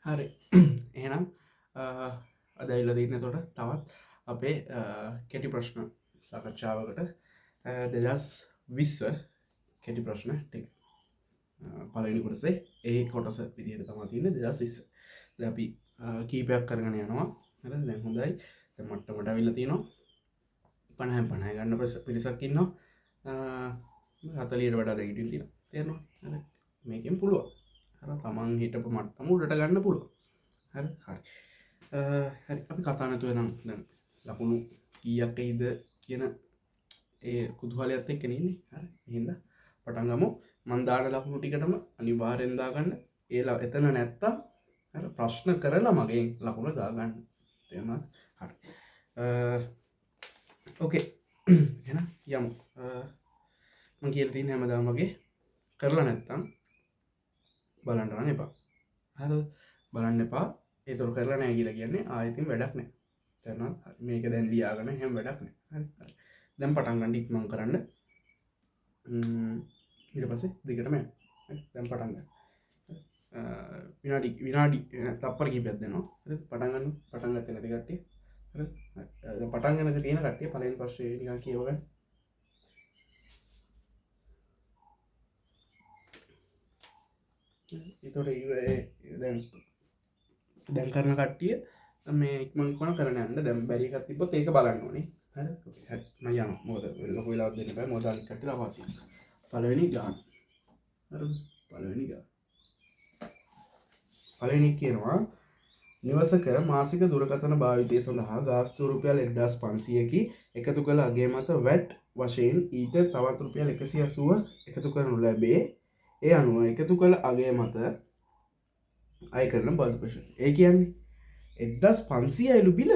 හරි එහෙනම් අද ඇවිල්ලා තියෙන්නේ එතකොට තවත් අපේ කෙටි ප්‍රශ්න සාකච්ඡාවකට 2020 කෙටි ප්‍රශ්න ටික පළවෙනි කොටසේ ඒ කොටස විදිහට තමයි තියෙන්නේ 2020. දැන් අපි කීපයක් කරගෙන යනවා. හරිද? දැන් හොඳයි. දැන් මට්ටමට අවිල්ලා තියෙනවා. 50 ගන්න පිරිසක් ඉන්නවා. 40ට වඩා දෙකින් තියෙනවා. තේරෙනවද? හරි. මේකෙන් පුළුවන්. හරි තමන් හිටපු මට්ටම උඩට ගන්න පුළුවන්. හරි හරි හරි අපි කතා නැතුව නම් දැන් ලකුණු කීයක් එයිද කියන ඒ කුතුහලයත් එක්ක ඉන්නේ. හරි එහෙනම් පටන් ගමු. මම දාන ලකුණු ටිකටම අනිවාර්යෙන් දාගන්න. ඒලා එතන නැත්තම් හරි ප්‍රශ්න කරලා මගෙන් ලකුණ දාගන්න. තේරුණාද? හරි. ඕකේ. එහෙනම් යමු. මම කියලා තියෙන හැමදාම වගේ කරලා නැත්තම් බලන්න නම් එපා. හරිද? බලන්න එපා. ඒතර කරලා නැහැ කියලා කියන්නේ ආයෙත් වැඩක් නැහැ. තේරුණාද? හරි. මේක දැන් ලියාගෙන හැම වැඩක් නැහැ. හරි. හරි. දැන් පටන් ගන්න ඉක්මන් කරන්න. ඊට පස්සේ දිගටම යන්න. හරි. දැන් පටන් ගන්න. විනාඩි තප්පර කිහිපයක් දෙනවා. හරි. පටන් ගන්න. පටන් ගත්තේ නැති කට්ටිය. හරි. දැන් පටන් ගන්නක තියෙන කට්ටිය පළවෙනි පස්සේ නිකන් කියවගන්න. ඒතකොට දැන් කරන කට්ටිය මේ ඉක්මන් කරන යන්න. දැන් බැරි එකක් තිබ්බොත් ඒක බලන්න ඕනේ. හරි. හරි. මම යනවා. මොකද ලොකු වෙලාවක් දෙන්න බෑ. මොකද අනිත් කට්ටිය අපහසුයි. පළවෙනි ගාන. හරිද? පළවෙනි ගාන. පළවෙනි කියනවා නිවසක මාසික දුරකථන භාවිතය සඳහා ගාස්තු රුපියල් 1500කි එකතු කළ අගේ මත වැට් වශයෙන් ඊට තවත් රුපියල් 180 එකතු කරනු ලැබේ. ඒ අනුව එකතු කළ අගේ මත අය කරන බදු ප්‍රශ්න. ඒ කියන්නේ 1500යිලු බිල.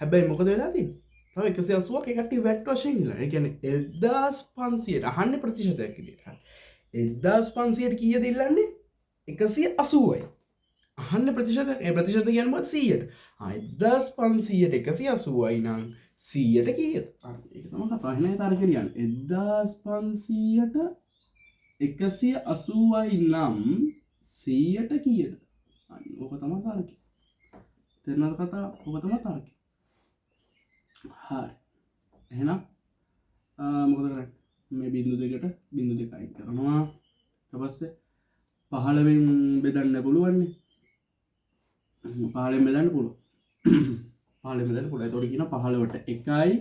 හැබැයි මොකද වෙලා තියෙන්නේ? තව 180ක් ඒ කට්ටිය වැට් වශයෙන් ඉල්ලනවා. ඒ කියන්නේ 1500ට අහන්නේ ප්‍රතිශතයක් විදියට. 1500ට කීයද ඉල්ලන්නේ? 180යි. අහන්න ප්‍රතිශතයක්. ඒ ප්‍රතිශත කියන්නේ මොකද? 100ට. 1500ට 180යි නම් 100ට කීයද? ඒක තමයි කතා. එහෙනම් තරක කියන්නේ 1500ට 180යි නම් 100ට කීයද? ඕක තමයි තරකය. තේරෙනවද කතාව? ඕක තමයි තරකය. හරි. එහෙනම් මොකද කරන්නේ? මේ බිංදු දෙකට බිංදු දෙක අයින් කරනවා. ඊට පස්සේ 15න් බෙදන්න පුළුවන් නේ. 15න් බෙදන්න පුළුවන්. 15න් බෙදන්න පුළුවන්. ඒතකොට කියනවා 15ට 1යි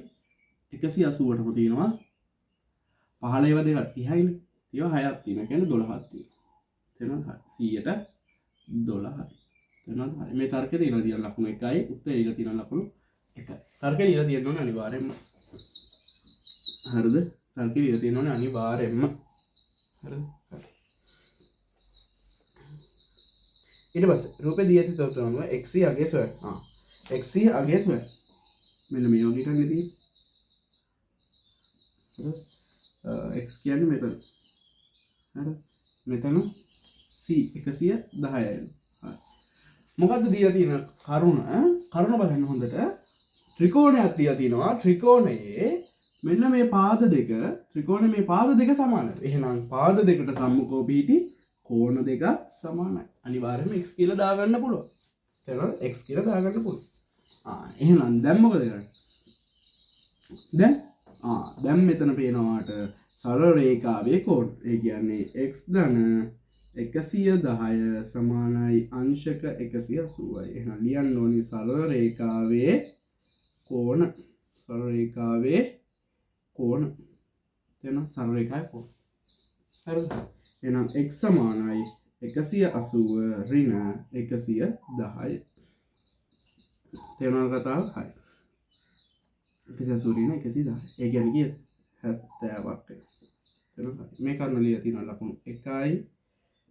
180ටම තියෙනවා. 15 දෙක 30යිනේ. ඒවා 6ක් තියෙනවා. කියන්නේ 12ක් තියෙනවා. තේරෙනවද? 100ට 12යි. තේරෙනවද? හරි. මේ තර්කේ තියෙනවා තියෙන ලකුණු 1යි. උත්තරේ ඉල තියෙන ලකුණු 1යි. තර්කේ ඉල තියෙන්න ඕනේ අනිවාර්යෙන්ම. හරිද? තර්කේ ඉල තියෙන්න ඕනේ අනිවාර්යෙන්ම. හරිද? හරි. ඊට පස්සේ රූපේ දී ඇති තොරතුරු අනුව xc අගය සොයන්න. xc අගය සොයන්න. මෙන්න මේ වගේ එකක් නෙදී. x කියන්නේ මෙතන. හරි. මෙතන c 110යි. හරි. මොකද්ද දීලා තියෙන කරුණ? කරුණ බලන්න හොඳට. ත්‍රිකෝණයක් දීලා තියෙනවා. ත්‍රිකෝණයේ මෙන්න මේ පාද දෙක ත්‍රිකෝණයේ මේ පාද දෙක සමානයි. එහෙනම් පාද දෙකට සම්මුඛව පිහිටි කෝණ දෙක සමානයි. අනිවාර්යයෙන්ම x කියලා දාගන්න පුළුවන්. තේරෙනවද? x කියලා දාගන්න පුළුවන්. එහෙනම් දැන් මොකද කරන්නේ? දැන් මෙතන පේනවාට සරල රේඛාවේ කෝණ. ඒ කියන්නේ x ධන 110 සමානයි අංශක 180යි. එහෙනම් ලියන්න ඕනේ සරල රේඛාවේ කෝණ. සරල රේඛාවේ කෝණ. තේරෙනවද? සරල රේඛාවේ කෝණ. හරිද? එහෙනම් x සමානයි 180 ඍණ 110. තේරුණාද කතාව? හරි. 180 ඍණ 110. ඒ කියන්නේ කීයද? 70ක්. තේරුණාද? මේ කර්ණ ලියලා තියෙන ලකුණු 1යි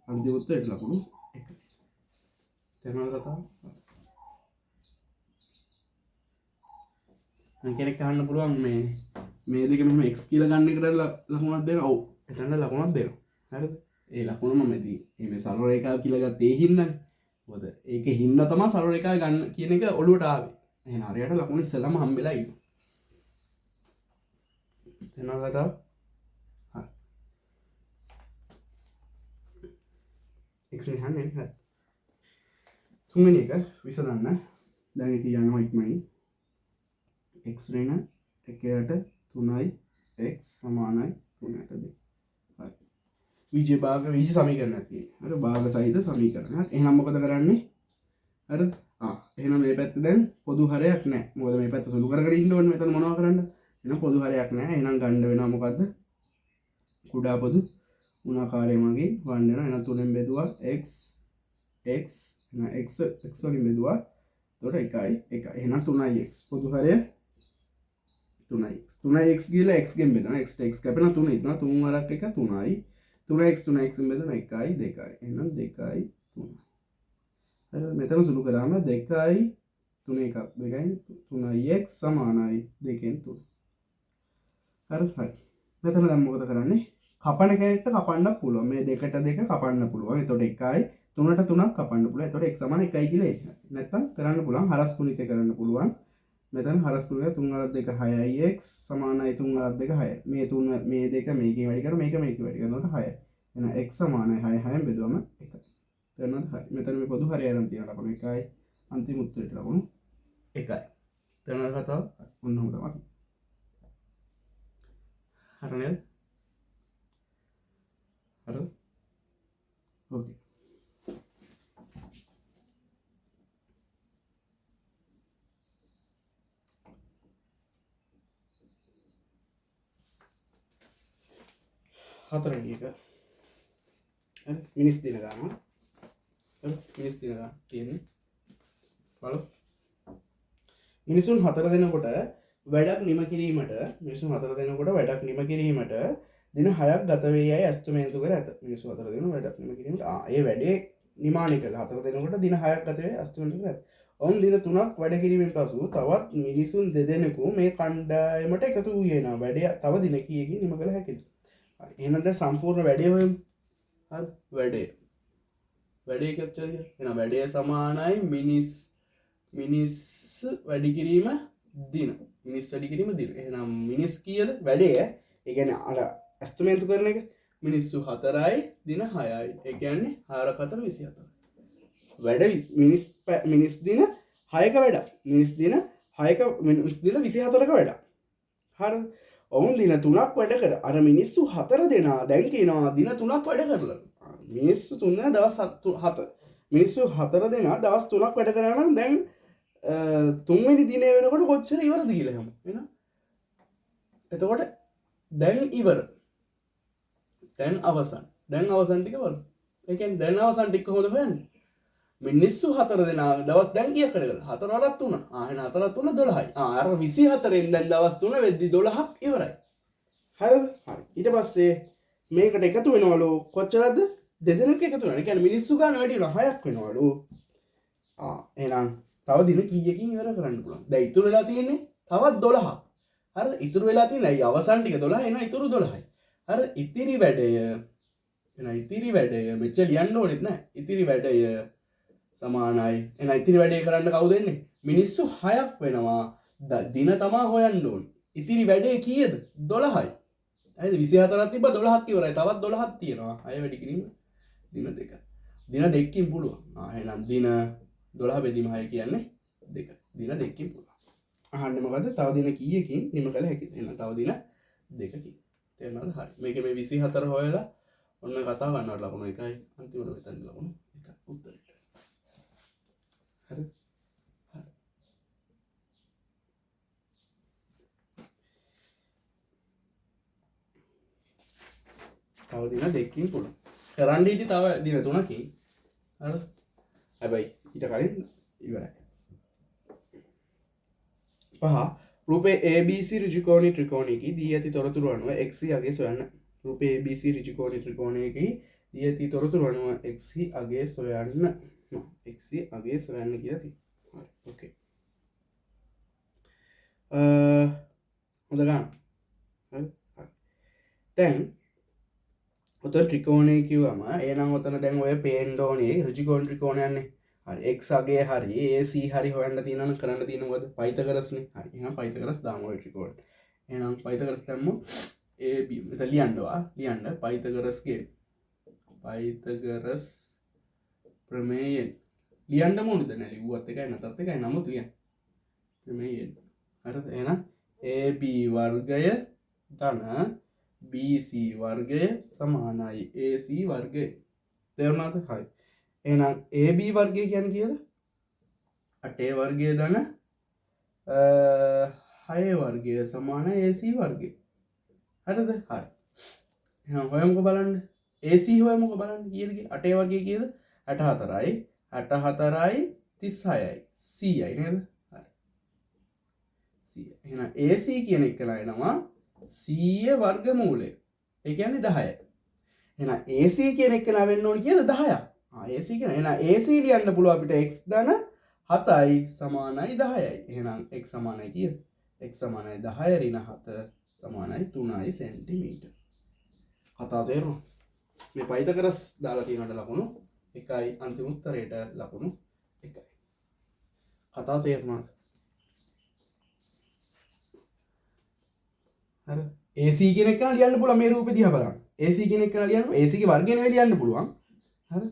අන්තිම උත්තරේ ලකුණු 1යි. තේරුණාද කතාව? කෙනෙක් අහන්න පුළුවන් මේ දෙක මෙහෙම x කියලා ගන්න එකට ලකුණක් දෙනවා. ඔව්. එතන ලකුණක් දෙනවා. හරිද? ඒ ලකුණම මෙදී මේ සරල රේඛාව කියලා ගත්තේ ඒ හින්දානේ. මොකද ඒකේ හින්දා තමයි සරල රේඛාව ගන්න කියන එක ඔළුවට ආවේ. එහෙනම් හරියට ලකුණ ඉස්සෙල්ලාම හම්බෙලා ඉන්නවා. තේරුණාද කතාව? හරි. x මෙහානේ හරි. තුන්වෙනි එක විසඳන්න. දැන් ඉතින් යනවා ඉක්මනින්. x ඍණ 1ට 3යි x සමානයි 3ට 2. හරි. විජය භාග විජය සමීකරණයක් තියෙනවා. හරි භාග සහිත සමීකරණයක්. එහෙනම් මොකද කරන්නේ? හරිද? එහෙනම් මේ පැත්තේ දැන් පොදු හරයක් නැහැ. මොකද මේ පැත්ත සුළු කරගෙන ඉන්න ඕනේ. මෙතන මොනව කරන්නද? එහෙනම් පොදු හරයක් නැහැ. එහෙනම් ගන්න වෙනවා මොකද්ද? කුඩා පොදු ಗುಣාකාරය මගින් වන්න වෙනවා. එහෙනම් 3ෙන් බෙදුවා x x වලින් බෙදුවා. එතකොට 1යි 1. එහෙනම් 3යි x. පොදු හරය 3යි. 3යි x ගිහලා x ගෙන් බෙදනවා. x x කැපෙනවා 3 ඉතනවා 3 වරක් 1 3යි. 3x 3x ෙන් බෙදනවා 1යි 2යි. එහෙනම් 2යි 3යි. මෙතන සුළු කරාම 2යි 3 එකක් 2යි 3යි x සමානයි 2ෙන් 3. හරි හරි. මෙතන දැන් මොකද කරන්නේ? කපන කෙනෙක්ට කපන්න පුළුවන්. මේ 2ට 2 කපන්න පුළුවන්. එතකොට 1යි 3ට 3ක් කපන්න පුළුවන්. එතකොට x සමාන 1යි කියලා එන්න. නැත්තම් කරන්න පුළුවන් හරස් ගුණිතය කරන්න පුළුවන්. මෙතන හරස් ගුණිතය 3 වරක් 2 6යි x සමානයි 3 වරක් 2 6යි. මේ 3 මේ 2 මේකෙන් වැඩි කරා මේක මේකෙන් වැඩි කරනවා 6යි. එහෙනම් x සමානයි 6 6ෙන් බෙදුවම 1යි. තේරෙනවද? හරි. මෙතන මේ පොදු හරය අරන් තියෙන ලකුණු 1යි. අන්තිම උත්තරේට ලකුණු 1යි. තේරෙනවද කතාව? ඔන්නම තමයි. හරි නේද? හරි. ඕකේ. හතරවෙනි එක. හරි. මිනිස් දින ගන්නවා. මිනිස් දින ගන්න තියෙන්නේ. බලමු. මිනිසුන් 4 දෙනෙකුට වැඩක් නිම කිරීමට වැඩක් නිම කිරීමට දින 6ක් ගත වේ යයි ඇස්තමේන්තු කර ඇත. මිනිසු 4 දෙනෙකු වැඩක් නිම කිරීමට ඒ වැඩේ නිමාණය කළා. 4 දෙනෙකුට දින 6ක් ගත වේ ඇස්තමේන්තු කර ඇත. ඔවුන් දින 3ක් වැඩ කිරීමෙන් පසු තවත් මිනිසුන් දෙදෙනෙකු මේ කණ්ඩායමට එකතු වූයේ නා වැඩේ තව දින කීයකින් නිම කළ හැකිද? හරි. එහෙනම් දැන් සම්පූර්ණ වැඩේ හොයමු. හරි. වැඩේ කැප්චර් කරගන්න. එහෙනම් වැඩේ සමානයි මිනිස් වැඩි කිරීම දින. මිනිස් වැඩි කිරීම දින. එහෙනම් මිනිස් කීයද? වැඩේ ඒ කියන්නේ අර ඇස්තමේන්තු කරන එක මිනිස්සු 4යි දින 6යි. ඒ කියන්නේ 4 4 24. වැඩ මිනිස් දින 6ක වැඩක්. මිනිස් දින 24ක වැඩක්. හරිද? ඔවුන් දින 3ක් වැඩ කර. අර මිනිස්සු 4 දෙනා දැන් කියනවා දින 3ක් වැඩ කරලා. මිනිස්සු 3 දෙනා දවස් 7. මිනිස්සු 4 දෙනා දවස් 3ක් වැඩ කරා නම් දැන් තුන්වෙනි දිනේ වෙනකොට කොච්චර ඉවරද කියලා එහෙම. එහෙනම් එතකොට දැන් ඉවර. දැන් අවසන් ටික බලමු. ඒ කියන්නේ දැන් අවසන් ටික කොහොමද හොයන්නේ? මිනිස්සු 4 දෙනා දවස් දැන් කීයක් වැඩ කළා? 4 වරක් 3. එහෙනම් 4 3 12යි. අර 24න් දැන් දවස් 3 වෙද්දි 12ක් ඉවරයි. හරිද? හරි. ඊට පස්සේ මේකට එකතු වෙනවලු කොච්චරද? දෙදෙනෙක් එකතු වෙනවා. ඒ කියන්නේ මිනිස්සු ගන්න වැඩි වෙනවා 6ක් වෙනවලු. එහෙනම් තව දින කීයකින් ඉවර කරන්න පුළුවන්? දැන් ඉතුරු වෙලා තියෙන්නේ තවත් 12ක්. හරිද? ඉතුරු වෙලා තියෙන අය අවසන් ටික 12 එනවා ඉතුරු 12යි. හරි ඉතිරි වැඩය මෙච්චර ලියන්න ඕනෙත් නැහැ. ඉතිරි වැඩය සමානයි. එහෙනම් ඉතිරි වැඩේ කරන්න කවුද එන්නේ? මිනිස්සු 6ක් වෙනවා. දින තමා හොයන්න ඕනේ. ඉතිරි වැඩේ කීයද? 12යි. හරිද? 24ක් තිබ්බා 12ක් ඉවරයි. තවත් 12ක් තියෙනවා. අය වැඩි කිරීම දින 2. දින 2කින් පුළුවන්. එහෙනම් දින 12 බෙදීම 6 කියන්නේ 2. දින 2කින් පුළුවන්. අහන්නේ මොකද්ද? තව දින කීයකින් නිම කළ හැකිද? එහෙනම් තව දින 2කින්. තේරුණාද? හරි. මේකේ මේ 24 හොයලා ඔන්න කතා ගන්නවට ලකුණු 1යි. අන්තිමට මෙතන ලකුණු 1යි උත්තරේ. හරි. තව දින 2කින් පුළුවන්. කරන්න ඉති තව දින 3කින්. හරිද? හැබැයි ඊට කලින් ඉවරයි. පහ රූපේ ABC ඍජුකෝණී ත්‍රිකෝණයකි දී ඇති තොරතුරු අනුව x අගය සොයන්න. රූපේ ABC ඍජුකෝණී ත්‍රිකෝණයකි දී ඇති තොරතුරු අනුව x අගය සොයන්න. x අගය සොයන්න කියලා තියෙනවා. හරි. ඕකේ. හොඳ ගන්න. හරි. දැන් ඔතන ත්‍රිකෝණය කිව්වම එහෙනම් ඔතන දැන් ඔය පේන්න ඕනේ ඍජුකෝණ ත්‍රිකෝණයන්නේ. හරි x අගය හරි AC හරි හොයන්න තියෙනවා නම් කරන්න තියෙන මොකද? පයිතගරස්නේ. හරි. එහෙනම් පයිතගරස් දාමු ඔය ත්‍රිකෝණ. එහෙනම් පයිතගරස් දැම්මු AB මෙතන ලියන්න පයිතගරස් ප්‍රමේයයෙන් ලියන්න ඕනද නැහැ ලිව්වත් එකයි නැතත් එකයි නමුත් ලියන්න මේ හරිද එහෙනම් AB වර්ගය ධන BC වර්ගය සමානයි AC වර්ගය තේරුණාද හරි එහෙනම් AB වර්ගය කියන්නේ කීයද 8 වර්ගය ධන 6 වර්ගය සමානයි AC වර්ගය හරිද හරි එහෙනම් හොයමුකෝ බලන්න AC හොයමුකෝ බලන්න කීයද 8 වර්ගය කීයද 64යි 64යි 36යි 100යි නේද එහෙනම් AC කියන එක ලයිනවා 100 වර්ගමූලය. ඒ කියන්නේ 10. එහෙනම් AC කියන එක වෙන්න ඕනේ කියලා 10ක්. AC කියන එහෙනම් AC ලියන්න පුළුවන් අපිට x ධන 7යි සමානයි 10යි. එහෙනම් x සමානයි කීයද? x සමානයි 10 ඍණ 7 සමානයි 3යි සෙන්ටිමීටර්. කතාව තේරුණා? මේ පයිතගරස් දාලා තියෙනවට ලකුණු 1යි අන්තිම උත්තරයට ලකුණු 1යි. කතාව තේරුණාද? හරි AC කියන එක ලියන්න පුළුවන් මේ රූපෙ දිහා බලන්න. AC කියන එක ලියන්න AC ගේ වර්ගය නෙවෙයි ලියන්න පුළුවන්. හරි.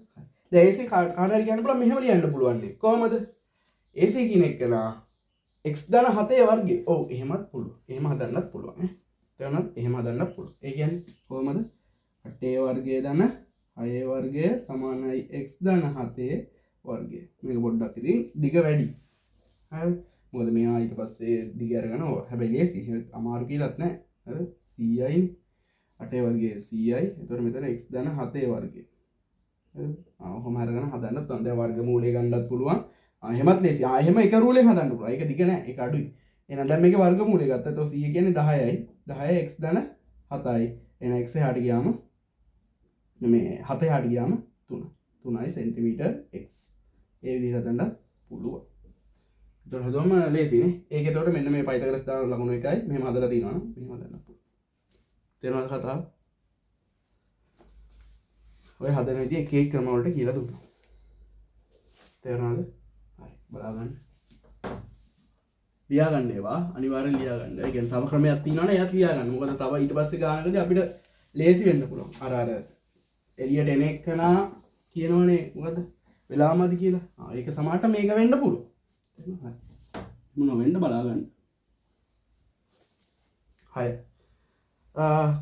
දැන් AC කාට හරි කියන්න පුළුවන් මෙහෙම ලියන්න පුළුවන් නේ. කොහමද? AC කියන එක නා x ධන 7 වර්ගය. ඔව් එහෙමත් පුළුවන්. එහෙම හදන්නත් පුළුවන් ඈ. තේරුණාද? එහෙම හදන්නත් පුළුවන්. ඒ කියන්නේ කොහමද? 8 වර්ගය ධන 6 වර්ගය සමානයි x ධන 7 වර්ගය. මේක පොඩ්ඩක් ඉතින් දිග වැඩි. හරි. මොකද මෙයා ඊට පස්සේ දිග අරගෙන හැබැයි ලේසි. අමාරු කියලාත් නෑ. හරි 100යි 8 වර්ගය 100යි. එතකොට මෙතන x ධන 7 වර්ගය. හරි. ඔහොම අරගෙන හදන්නත් පුළුවන්. දැන් වර්ගමූලය ගන්නත් පුළුවන්. එහෙමත් ලේසි. එහෙම එක රූලෙන් හදන්න පුළුවන්. ඒක දිග නෑ. ඒක අඩුයි. එහෙනම් දැන් මේකේ වර්ගමූලය ගත්තා. එතකොට 100 කියන්නේ 10යි. 10 x ධන 7යි. එහෙනම් x එහාට ගියාම මේ 7 එහාට ගියාම 3යි සෙන්ටිමීටර් x. ඒ විදිහට හදන්න පුළුවන්. එතකොට හදවම ලේසිනේ. ඒක එතකොට මෙන්න මේ පයිතගරස් දාන ලකුණු එකයි මෙහෙම හදලා තිනවා නම් මෙහෙම හදන්න පුළුවන්. තේරුණාද කතාව? ඔය හදන විදිහ එක එක ක්‍රම වලට කියලා දුන්නා. තේරුණාද? හරි බලාගන්න. ලියාගන්න ඒවා අනිවාර්යෙන් ලියාගන්න. ඒ කියන්නේ තව ක්‍රමයක් තියෙනවනේ එයාත් ලියාගන්න. මොකද තව ඊට පස්සේ ගානකදී අපිට ලේසි වෙන්න පුළුවන්. අර එළියට එන එකනා කියනවනේ මොකද වෙලාමදි කියලා. ඒක සමහරට මේක වෙන්න පුළුවන්. මොන වෙන්න බලාගන්න. 6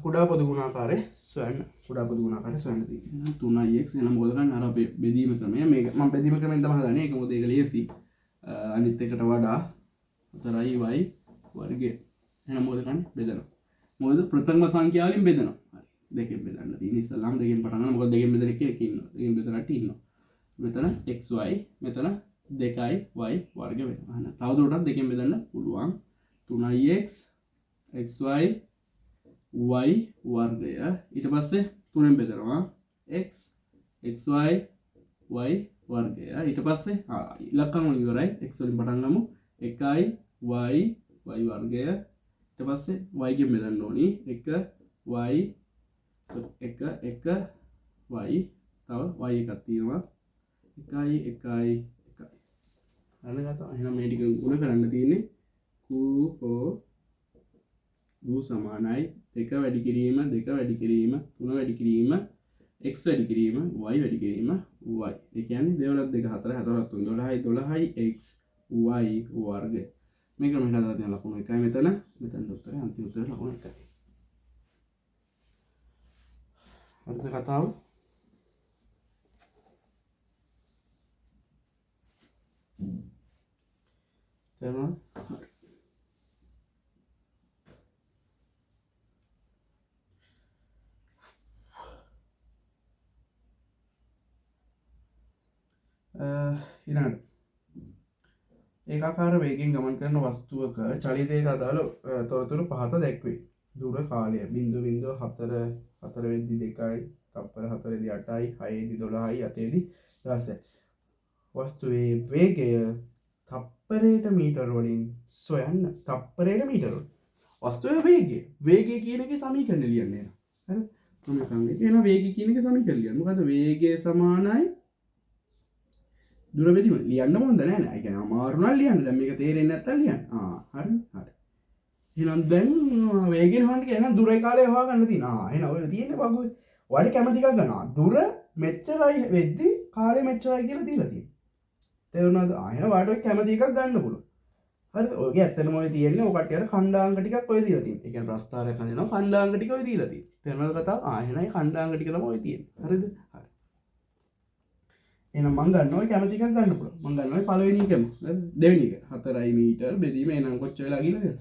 කුඩා පොදු ගුණාකාරය සොයන්න. කුඩා පොදු ගුණාකාරය සොයන්න තියෙනවා 3x එනම් මොකද ගන්න අර අපේ බෙදීම ක්‍රමය. මේක මම බෙදීම ක්‍රමයෙන් තමයි හදන්නේ. ඒක මොකද ඒක ලේසි. අනිත් එකට වඩා 4y වර්ගය. එහෙනම් මොකද කරන්නේ? බෙදනවා. මොකද ප්‍රථම සංඛ්‍යා වලින් බෙදනවා. හරි. දෙකෙන් බෙදන්න තියෙන ඉස්සල්ලාම දෙකෙන් පටන් ගන්න. මොකද දෙකෙන් බෙදන එකේ ඉන්නවා. දෙකෙන් බෙදලා ඉන්නවා. මෙතන xy මෙතන 2y වර්ග වෙනවා. එහෙනම් තවදුරටත් දෙකෙන් බෙදන්න පුළුවන්. 3x xy y වර්ගය ඊට පස්සේ 3ෙන් බෙදනවා x xy y වර්ගය ඊට පස්සේ ඉලක්කම් වලින් ඉවරයි x වලින් පටන් ගමු 1y y වර්ගය ඊට පස්සේ y ගෙන් බෙදන්න ඕනි 1y 1 1 y තව y එකක් තියෙනවා 1 1 එහෙනම් මේ ටික ගුණ කරන්න තියෙන්නේ q සමානයි 2 වැඩි කිරීම 2 වැඩි කිරීම 3 වැඩි කිරීම x වැඩි කිරීම y වැඩි කිරීම y. ඒ කියන්නේ 2 2 4 4 3 12යි x y වර්ගය. මේක මම හදලා තියෙන ලකුණු එකයි මෙතන උත්තරේ අන්තිම උත්තරේ ලකුණු එකයි. හරිද කතාව? තේරුණාද? හරි. ඊළඟට ඒකාකාර වේගයෙන් ගමන් කරන වස්තුවක චලිතයට අදාළ තොරතුරු පහත දැක්වේ. දුර කාලය 0.4 වෙද්දි 2යි, තප්පර 4ෙදි 8යි, 6ෙදි 12යි, 8ෙදි 10යි. වස්තුවේ වේගය තප්පරයට මීටර වලින් සොයන්න. තප්පරයට මීටර වලින්. වස්තුවේ වේගය කියන එකේ සමීකරණ ලියන්න එනවා. හරි? මම කියන්නේ කියන වේගය කියන එකේ සමීකරණ ලියන්න. මොකද වේගය සමානයි දුර බෙදීම ලියන්න මොන්ද නෑ නෑ. ඒ කියන්නේ අමාරු නම් ලියන්න. දැන් මේක තේරෙන්නේ නැත්තම් ලියන්න. හරි. එහෙනම් දැන් වේගයෙන් හොයන්න කියලා එහෙනම් දුරේ කාලය හොයාගන්න තියෙනවා. එහෙනම් ඔය තියෙන්නේ වගේ ඔයාලට කැමති එකක් ගන්නවා. දුර මෙච්චරයි වෙද්දි කාලය මෙච්චරයි කියලා දීලා තියෙනවා. තේරුණාද? ආයෙ වාට කැමති එකක් ගන්න පුළුවන්. හරි ඔයගේ ඇත්තටම ඔය තියෙන්නේ ඔය කට්ටියට khණ්ඩාංග ටිකක් ඔය දීලා තියෙන්නේ. ඒ කියන්නේ ප්‍රස්තාරයක් හඳිනවා khණ්ඩාංග ටික ඔය දීලා තියෙන්නේ. තේරුණාද කතාව? ආයෙ නයි khණ්ඩාංග ටික තමයි ඔය තියෙන්නේ. හරිද? හරි. එහෙනම් මම ගන්නවා ඔය කැමති එකක් ගන්න පුළුවන්. මම ගන්නවා ඔය පළවෙනි එකම. හරිද? දෙවෙනි එක 4 මීටර බෙදීම එනම් කොච්චර වෙලා ගිහලාද?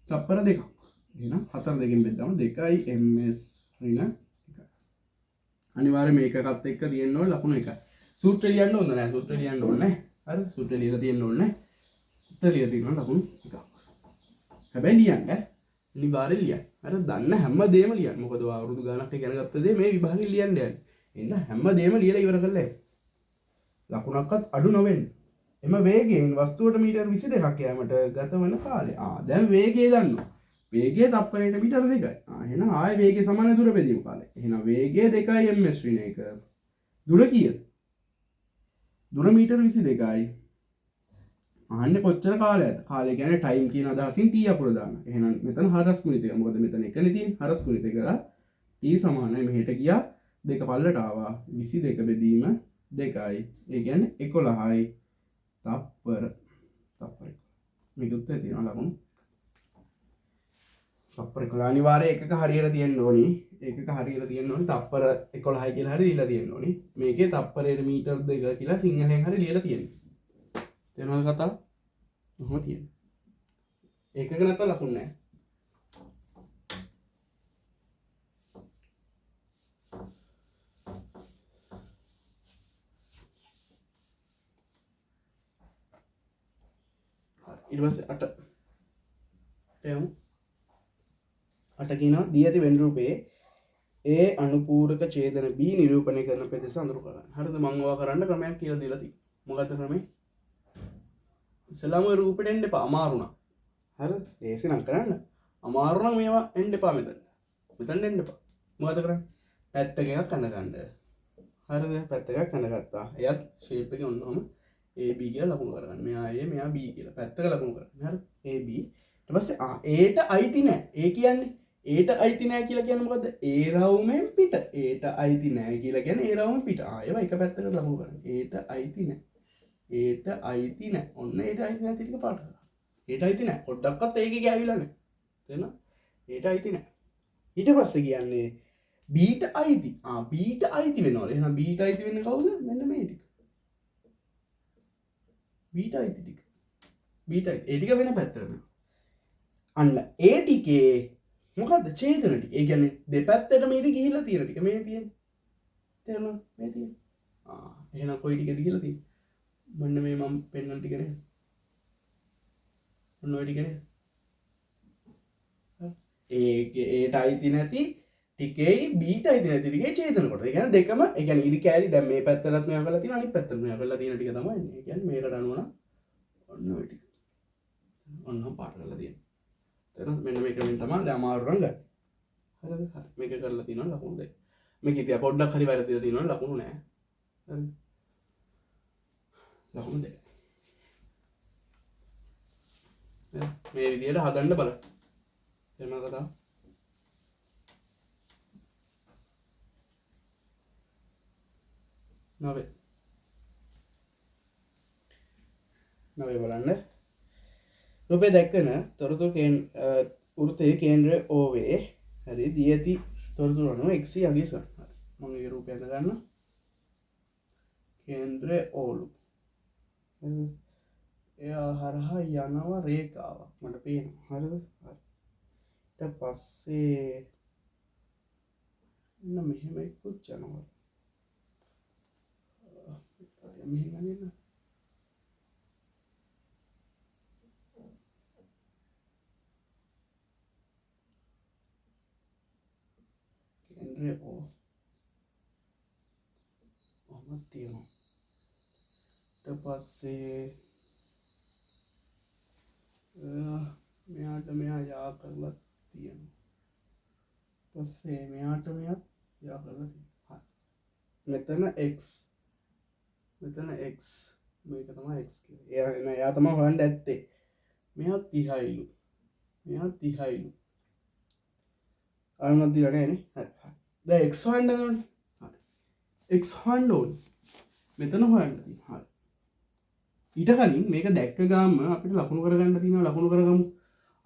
තප්පර 2ක්. එහෙනම් 4 දෙකෙන් බෙද්දාම 2යි ms ඍණ 1යි. අනිවාර්යයෙන් මේකකත් එක්ක තියෙන්න ඕන ලකුණු 1යි. සූත්‍රය ලියන්න ඕන නෑ. සූත්‍රය ලියන්න ඕනේ නෑ. හරි? සූත්‍රය ලියලා තියෙන්න ඕනේ නෑ. උත්තර ලියලා තියෙනවා ලකුණු 1ක්. හැබැයි ලියන්න අනිවාර්යෙන් ලියන්න. අර දන්න හැම දෙයක්ම ලියන්න. මොකද ඔය අවුරුදු ගානක් ඉගෙන ගත්ත දේ මේ විභාගෙන් ලියන්න යන්නේ. එහෙනම් හැම දෙයක්ම ලියලා ඉවර කරලා එන්න. ලකුණක්වත් අඩු නොවෙන්න. එම වේගයෙන් වස්තුවට මීටර් 22ක් යෑමට ගත වන කාලය. දැන් වේගය දන්නවා. වේගය තප්පරයට මීටර 2යි. එහෙනම් ආයෙ වේගය සමාන දුර බෙදීම කාලය. එහෙනම් වේගය 2යි ms ඍණ 1. දුර කීයද? දුර මීටර 22යි. අහන්නේ කොච්චර කාලයක්ද? කාලය කියන්නේ ටයිම් කියන අදහසින් t අකුර දාන්න. එහෙනම් මෙතන හරස් ගුණිතය. මොකද මෙතන එකනේ තියෙන්නේ. හරස් ගුණිතය කරා t සමානයි මෙහෙට ගියා 2 පල්ලට ආවා 22 බෙදීම 2යි. ඒ කියන්නේ 11යි තප්පර. මේක උත්තරේ තියෙනවා ලකුණු. තප්පර 11 අනිවාර්යයෙන් එකක හරියට තියෙන්න ඕනි. එකක හරියට තියෙන්න ඕනි. තප්පර 11යි කියලා හරි ලියලා තියෙන්න ඕනි. මේකේ තප්පරයට මීටර් 2 කියලා සිංහලෙන් හරි ලියලා තියෙනවා. තේරුණාද කතාව? කොහොමද තියෙන්නේ? ඒකක නැත්නම් ලකුණු නැහැ. ඊට පස්සේ 8 තේමු 8 කියනවා දී ඇති වෙන් රූපයේ A අනුපූරක ඡේදන B නිරූපණය කරන පෙදෙස අඳුර කරන්න. හරිද? මම ඔයා කරන්න ක්‍රමයක් කියලා දීලා තියෙනවා. මොකද්ද ක්‍රමය? ඉස්සලාම ඔය රූපෙට එන්න එපා. අමාරු නම්. හරිද? ලේසි නම් කරන්න. අමාරු නම් මේවා එන්න එපා මෙතන. මෙතන එන්න එපා. මොකද කරන්නේ? පැත්ත එකක් අඳ ගන්න. හරිද? පැත්ත එකක් අඳගත්තා. එයත් ෂේප් එකේ ඔන්නෝම AB කියලා ලකුණු කරගන්න. මෙයා A මෙයා B කියලා. පැත්තක ලකුණු කරගන්න. හරි? AB. ඊට පස්සේ Aට අයිති නැහැ. A කියන්නේ Aට අයිති නැහැ කියලා කියන්නේ මොකද්ද? A රවුමෙන් පිට. Aට අයිති නැහැ කියලා කියන්නේ A රවුමෙන් පිට. ඒවා එක පැත්තකට ලකුණු කරන්න. Aට අයිති නැහැ. ඒට අයිති නැහැ. ඔන්න ඒට අයිති නැති ටික පාට කරා. ඒට අයිති නැහැ. පොඩ්ඩක්වත් ඒකේ ගෑවිලා නැහැ. තේරෙනවද? ඒට අයිති නැහැ. ඊට පස්සේ කියන්නේ බීට අයිති. බීට අයිති වෙනවලු. එහෙනම් බීට අයිති වෙන්නේ කවුද? මෙන්න මේ ටික. බීට අයිති ටික. බීට අයිති. ඒ ටික වෙන පැත්තට යනවා. අන්න ඒ ටිකේ මොකද්ද? ඡේදන ටික. ඒ කියන්නේ දෙපැත්තටම ඊට ගිහිල්ලා තියෙන ටික මේ තියෙන්නේ. තේරුණාද? මේ තියෙන්නේ. එහෙනම් කොයි ටිකද කියලා තියෙන්නේ? මොන්න මේ මම පෙන්වන ටික නේද? ඔන්න ඔය ටික නේද? ඒට අයිති නැති ටිකේයි බීට අයිති නැති ටිකේ ඡේදන කොට. ඒ කියන්නේ දෙකම ඒ කියන්නේ ඉරි කෑලි දැන් මේ පැත්තටත් මෙයා කරලා තියෙනවා අනිත් පැත්තට මෙයා කරලා තියෙන ටික තමයි එන්නේ. ඒ කියන්නේ මේකට අනුව නම් ඔන්න ඔය ටික. ඔන්න පාට කරලා තියෙනවා. තේරුණාද? මෙන්න මේක වෙන තමයි දැන් අමාරු නම් ගන්න. හරිද? හරි. මේක කරලා තියෙනවා ලකුණු දෙක. මේක ඉතින් පොඩ්ඩක් හරි වැරදිලා තියෙනවා ලකුණු නෑ. හරිද? ලකුණු දෙක. මේ විදිහට හදන්න බලන්න. තේරුණාද කතාව? නවේ බලන්න. රූපේ දැක්කන තොරතුරු වෘත්තයේ කේන්ද්‍රය OV හරි දී ඇති තොරතුරු අනුව x අගයසන්. හරි. මම මේ රූපය අඳ ගන්න. කේන්ද්‍රය ඕලු. එයා හරහා යනවා රේඛාවක් මට පේනවා. හරිද? හරි. ඊට පස්සේ මෙහෙම එක්කුත් යනවා. මෙහෙම නේද? කේන්ද්‍රය ඕ ඔහොම තියෙනවා. ඊට පස්සේ මෙයාට මෙයා යා කරලා තියෙනවා. පස්සේ මෙයාට මෙයාත් යා කරලා තියෙනවා. මෙතන x මෙතන x මේක තමයි x කියන්නේ. එයා තමයි හොයන්න ඇත්තේ. මෙයා 30යිලු. මෙයා 30යිලු. අරමුණක් දීලා නැහැ නේ. හරි. දැන් x හොයන්න ඕනේ. හරි. x හොයන්න ඕනේ. මෙතන හොයන්න තියෙනවා. හරි. ඊට කලින් මේක දැක්ක ගාම අපිට ලකුණු කරගන්න තියෙනවා ලකුණු කරගමු.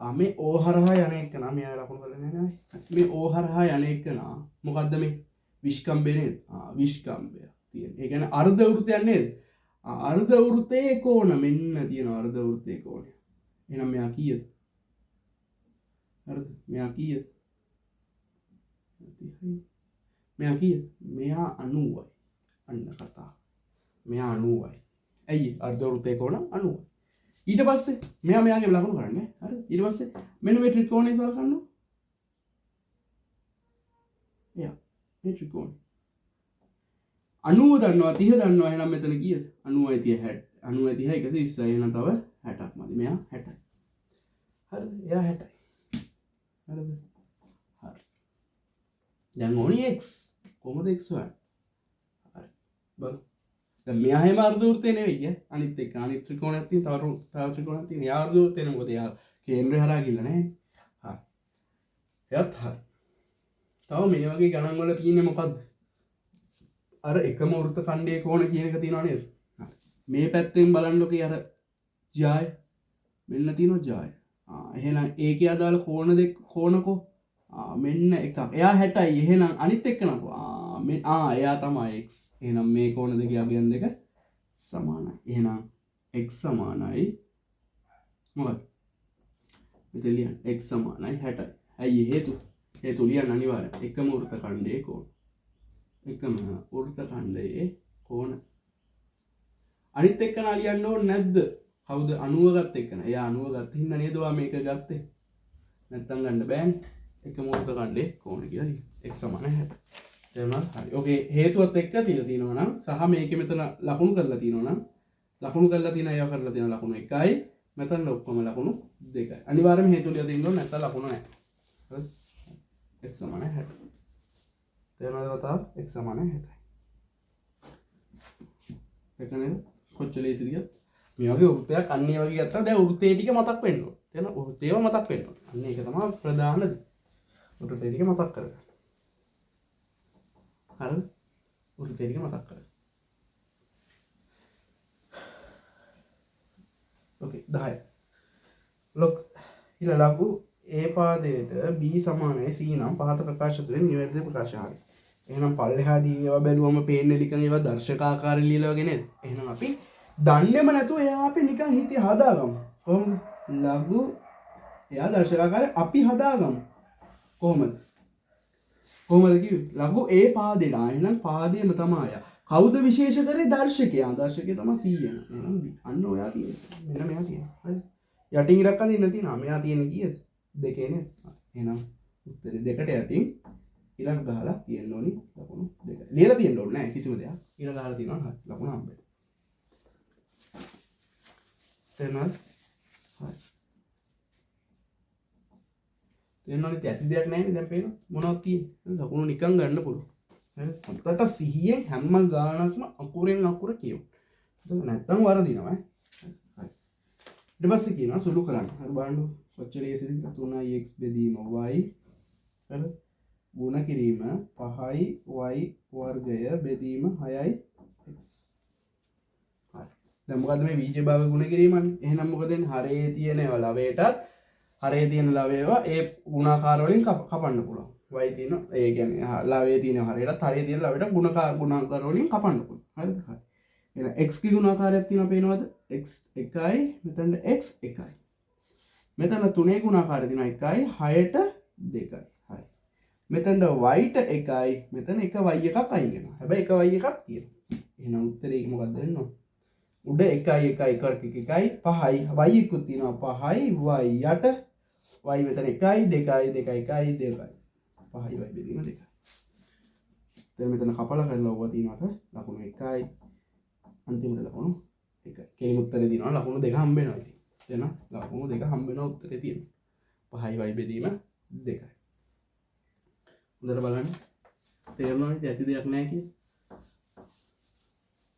මේ ඕ හරහා යන එක නම් මෙයා ලකුණු කරලා නැහැ. මේ ඕ හරහා යන එක නා මොකද්ද මේ විස්කම්බේ නේද? විස්කම්බය තියෙන. ඒ කියන්නේ අර්ධ වෘත්තයක් නේද? අර්ධ වෘත්තයේ කෝණ මෙන්න තියෙනවා අර්ධ වෘත්තයේ කෝණය. එහෙනම් මෙයා කීයද? හරිද? මෙයා කීයද? මෙයා කීයද? මෙයා 90යි. අන්න කතාව. මෙයා 90යි. ඇයි අර්ධ වෘත්තයේ කෝණ 90යි. ඊට පස්සේ මෙයා මෙයාගේ ලකුණු කරන්නේ. හරිද? ඊට පස්සේ මෙන්න මේ ත්‍රිකෝණය සලකන්න. එයා මේ ත්‍රිකෝණය 90 දන්නවා 30 දන්නවා එහෙනම් මෙතන කීයද 90යි 30 60 90යි 30 120 එහෙනම් තව 60ක් මදි මෙයා 60යි හරිද එයා 60යි හරිද හරි දැන් ඕනි x කොහොමද x හොයන්නේ හරි බලන්න දැන් මෙයා හැම අර්ධ වෘත්තේ නෙවෙයි අනිත් එක අනිත් ත්‍රිකෝණයක් තියෙන තව ත්‍රිකෝණයක් තියෙන යා අර්ධ වෘත්තේ නේ මොකද යා කේන්ද්‍රය හරහා ගිහලා නැහැ හරි එයත් හරි තව මේ වගේ ගණන් වල තියෙන්නේ මොකද්ද අර එකම වෘත්ත ඛණ්ඩයේ කෝණ කියන එක තියෙනව නේද? මේ පැත්තෙන් බලන්නකෝ අර ජය මෙන්න තියෙනවා ජය. එහෙනම් ඒකේ අදාළ කෝණ දෙක කෝණකෝ මෙන්න එකක්. එයා 60යි. එහෙනම් අනිත් එක්කනකෝ. එයා තමයි x. එහෙනම් මේ කෝණ දෙකේ අගයන් දෙක සමානයි. එහෙනම් x සමානයි මොකක්ද? මෙතන ලියන්න x සමානයි 60යි. ඇයි හේතුව? හේතුව ලියන්න අනිවාර්යයෙන්. එකම වෘත්ත ඛණ්ඩයේ කෝණ. එකම වෘත්ත ඛණ්ඩයේ කෝණ අනිත් එක්කන ලියන්න ඕනේ නැද්ද? කවුද 90 ගත්ත එක්කන? එයා 90 ගත්ත හින්දා නේද ඔයා මේක ගත්තේ? නැත්තම් ගන්න බෑනේ. එකම වෘත්ත ඛණ්ඩයේ කෝණ කියලා ලියන්න. x සමාන 60. තේරුණාද? හරි. ඕකේ හේතුවත් එක්ක තියලා තියෙනවා නම් සහ මේකෙ මෙතන ලකුණු කරලා තියෙනවා නම් ලකුණු කරලා තියෙන ඒවා කරලා තියෙන ලකුණු 1යි මෙතන ඔක්කොම ලකුණු 2යි. අනිවාර්යයෙන්ම හේතු ලියලා තියෙන්න ඕනේ නැත්තම් ලකුණු නැහැ. හරිද? x සමාන 60. තේරුණාද කතාව? x සමාන 60යි. ඒක නේද? කොච්චර ලේසිද කියලා. මේ වගේ වෘත්තයක් අන්න ඒ වගේ ගත්තා දැන් වෘත්තේ ටික මතක් වෙන්න ඕන. තේරෙනවද? වෘත්තේව මතක් වෙන්න ඕන. අන්න ඒක තමයි ප්‍රධාන දේ. වෘත්තේ ටික මතක් කරගන්න. හරිද? වෘත්තේ ටික මතක් කරගන්න. ඕකේ 10. ලොක් ඊළඟ A පාදයට B සමානයි C නම් පහත ප්‍රකාශ තුලින් නිවැරදි ප්‍රකාශ හරි. එහෙනම් පල්ලෙහාදී ඒවා බැලුවම පේන්නේ නිකන් ඒවා දර්ශකාකාරී ලියලා වගේ නේද? එහෙනම් අපි දන්නේම නැතුව එයා අපි නිකන් හිතේ හදාගමු. කොහොමද? ලඝු එයා දර්ශකාකාරී අපි හදාගමු. කොහොමද? කොහොමද කිව්වේ? ලඝු A පාදේට එහෙනම් පාදේම තමයි එයා. කවුද විශේෂ කරේ දර්ශකයා? දර්ශකයා තමයි C එන. එහෙනම් අන්න ඔයා තියෙන්නේ. මෙන්න මෙයා තියෙන්නේ. හරි. යටින් ඉරක් අඳින්න තියෙනවා. මෙයා තියෙන්නේ කීයද? දෙකේ නේද? එහෙනම් උත්තරේ දෙකට යටින් ඉලක්ක ගහලා තියෙන්න ඕනි ලකුණු දෙක. ලියලා තියෙන්න ඕනේ නැහැ කිසිම දෙයක්. ඉලක්ක ගහලා තියෙනවා හරි ලකුණු හම්බෙයි. තේරුණාද? හරි. තේරුණානේ ඇති දෙයක් නැහැ නේ දැන් පේනවා. මොනවද තියෙන්නේ? ලකුණු නිකන් ගන්න පුළුවන්. හරි. අන්තට සිහියෙන් හැම ගානක්ම අකුරෙන් අකුර කියමු. ඒක නැත්තම් වරදිනවා ඈ. හරි. ඊට පස්සේ කියනවා සුළු කරන්න. හරි බලන්න. කොච්චර ලේසිද කියලා 3x බෙදීම y හරි ගුණ කිරීම 5y වර්ගය බෙදීම 6x හරි දැන් මොකද්ද මේ බීජ භාග ගුණ කිරීමන්නේ එහෙනම් මොකද වෙන්නේ හරේ තියෙන ලවයටත් හරේ තියෙන ලවයව ඒ ගුණාකාර වලින් කපන්න පුළුවන් y තියෙන ඒ කියන්නේ ලවයේ තියෙන හරේටත් හරේ තියෙන ලවයට ගුණාකාර වලින් කපන්න පුළුවන් හරිද හරි එහෙනම් x කි ගුණාකාරයක් තියෙනවා පේනවද x 1යි මෙතන x 1යි මෙතන 3 ගුණාකාරය තියෙනවා 1යි 6ට 2යි හරි මෙතන y ට 1යි මෙතන 1y එකක් අයින් වෙනවා හැබැයි 1y එකක් තියෙනවා එහෙනම් උත්තරේ මොකක්ද වෙන්න ඕන උඩ 1යි 1යි කරක 1යි 5යි y එකකුත් තියෙනවා 5යි y යට y මෙතන 1යි 2යි 2යි 1යි 2යි 5යි y බෙදීම 2යි දැන් මෙතන කපලා කරලා ඔවා තියෙනවාට ලකුණු 1යි අන්තිමට ලකුණු 1යි කෙලිම උත්තරේ දිනනවා ලකුණු 2 හම්බ වෙනවා ඉතින් එන ලකුණු 2 හම්බ වෙන උත්තරේ තියෙනවා 5යි y බෙදීම 2යි හොඳට බලන්න තේරුණාද ඇති දෙයක් නැහැ කියලා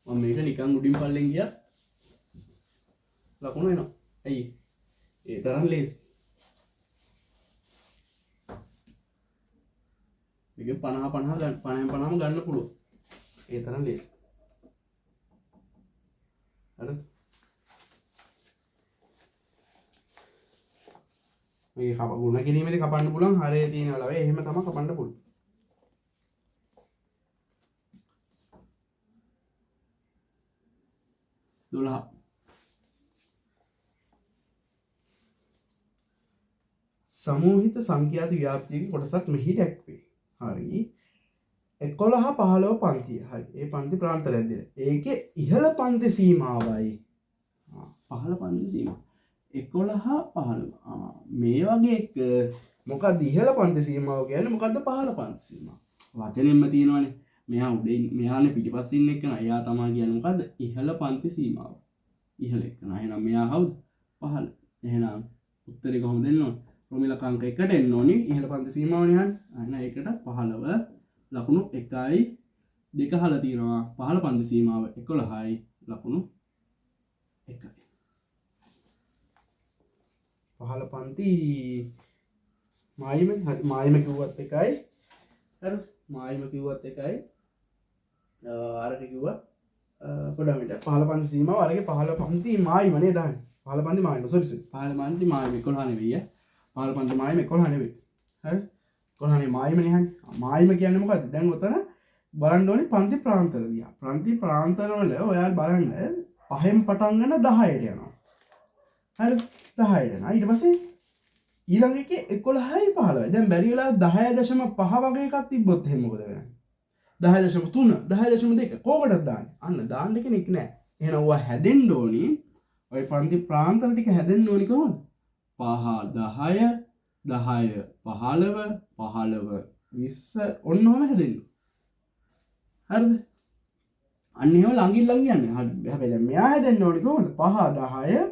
මම මේක නිකන් උඩින් පල්ලෙන් ගියා ලකුණු එනවා ඇයි ඒ තරම් ලේසි මේක 50 ගන්න පුළුවන් ඒ තරම් ලේසි හරිද මේ ගුණ කිරීමේදී කපන්න පුළුවන් හරය තියෙන වෙලාවේ එහෙම තමයි කපන්න පුළුවන්. සමූහිත සංඛ්‍යාත ව්‍යාප්තියක කොටසක් මෙහි දැක්වේ. හරි. 11 15 පන්තිය. හරි. ඒ පන්ති ප්‍රාන්තරයක් දෙන. ඒකේ ඉහළ පන්ති සීමාවයි 15 පන්ති සීමාව. 11 15. මේ වගේ එක මොකක්ද ඉහළ පන්ති සීමාව කියන්නේ මොකක්ද 15 පන්ති සීමාව? වචනෙන්ම තියෙනවනේ. මෙයා උඩින් මෙයානේ පිටිපස්සින් එක්කන. එයා තමයි කියන්නේ මොකද්ද? ඉහළ පන්ති සීමාව. ඉහළ එක්කන. එහෙනම් මෙයා කවුද? 15. එහෙනම් උත්තරේ කොහොමද දෙන්න ඕනේ? ප්‍රමිලක අංක 1ට එන්න ඕනේ. ඉහළ පන්ති සීමාවනේ යන්නේ. එහෙනම් ඒකට 15 ලකුණු 1යි 2 හල තියෙනවා. 15 පන්ති සීමාව 11යි ලකුණු 1යි. 15 පන්ති මායිම හරි මායිම කිව්වත් එකයි. හරි මායිම කිව්වත් එකයි. අරක කිව්වත් පොඩමිට 15 පන්ති සීමාව අරගේ 15 පන්ති මායිම නේ දාන්නේ. 15 පන්ති මායිම සෝරි 15 පන්ති මායිම 11 නෙවෙයි. 15 පන්ති මායිම 11 නෙවෙයි. හරි 11 නේ මායිමනේ හන්නේ. මායිම කියන්නේ මොකද්ද? දැන් ඔතන බලන්න ඕනේ පන්ති ප්‍රාන්තර දිහා. පන්ති ප්‍රාන්තර වල ඔයාලා බලන්න 5න් පටන් ගන්න 10ට යනවා. හරි 10ට යනවා. ඊට පස්සේ ඊළඟ එකේ 11යි 15යි. දැන් බැරි වෙලා 10.5 වගේ එකක් තිබ්බොත් එහෙනම් මොකද වෙන්නේ? 10.3 10.2 කෝකටද දාන්නේ? අන්න දාන්න කෙනෙක් නැහැ. එහෙනම් ඔවා හැදෙන්න ඕනි. ඔය පන්ති ප්‍රාන්තර ටික හැදෙන්න ඕනි කොහොමද? 5 10 10 15 15 20 ඔන්නෝම හැදෙන්න. හරිද? අන්න එහෙම ළඟින් ළඟ යන්නේ. හැබැයි දැන් මෙයා හැදෙන්න ඕනි කොහොමද? 5 10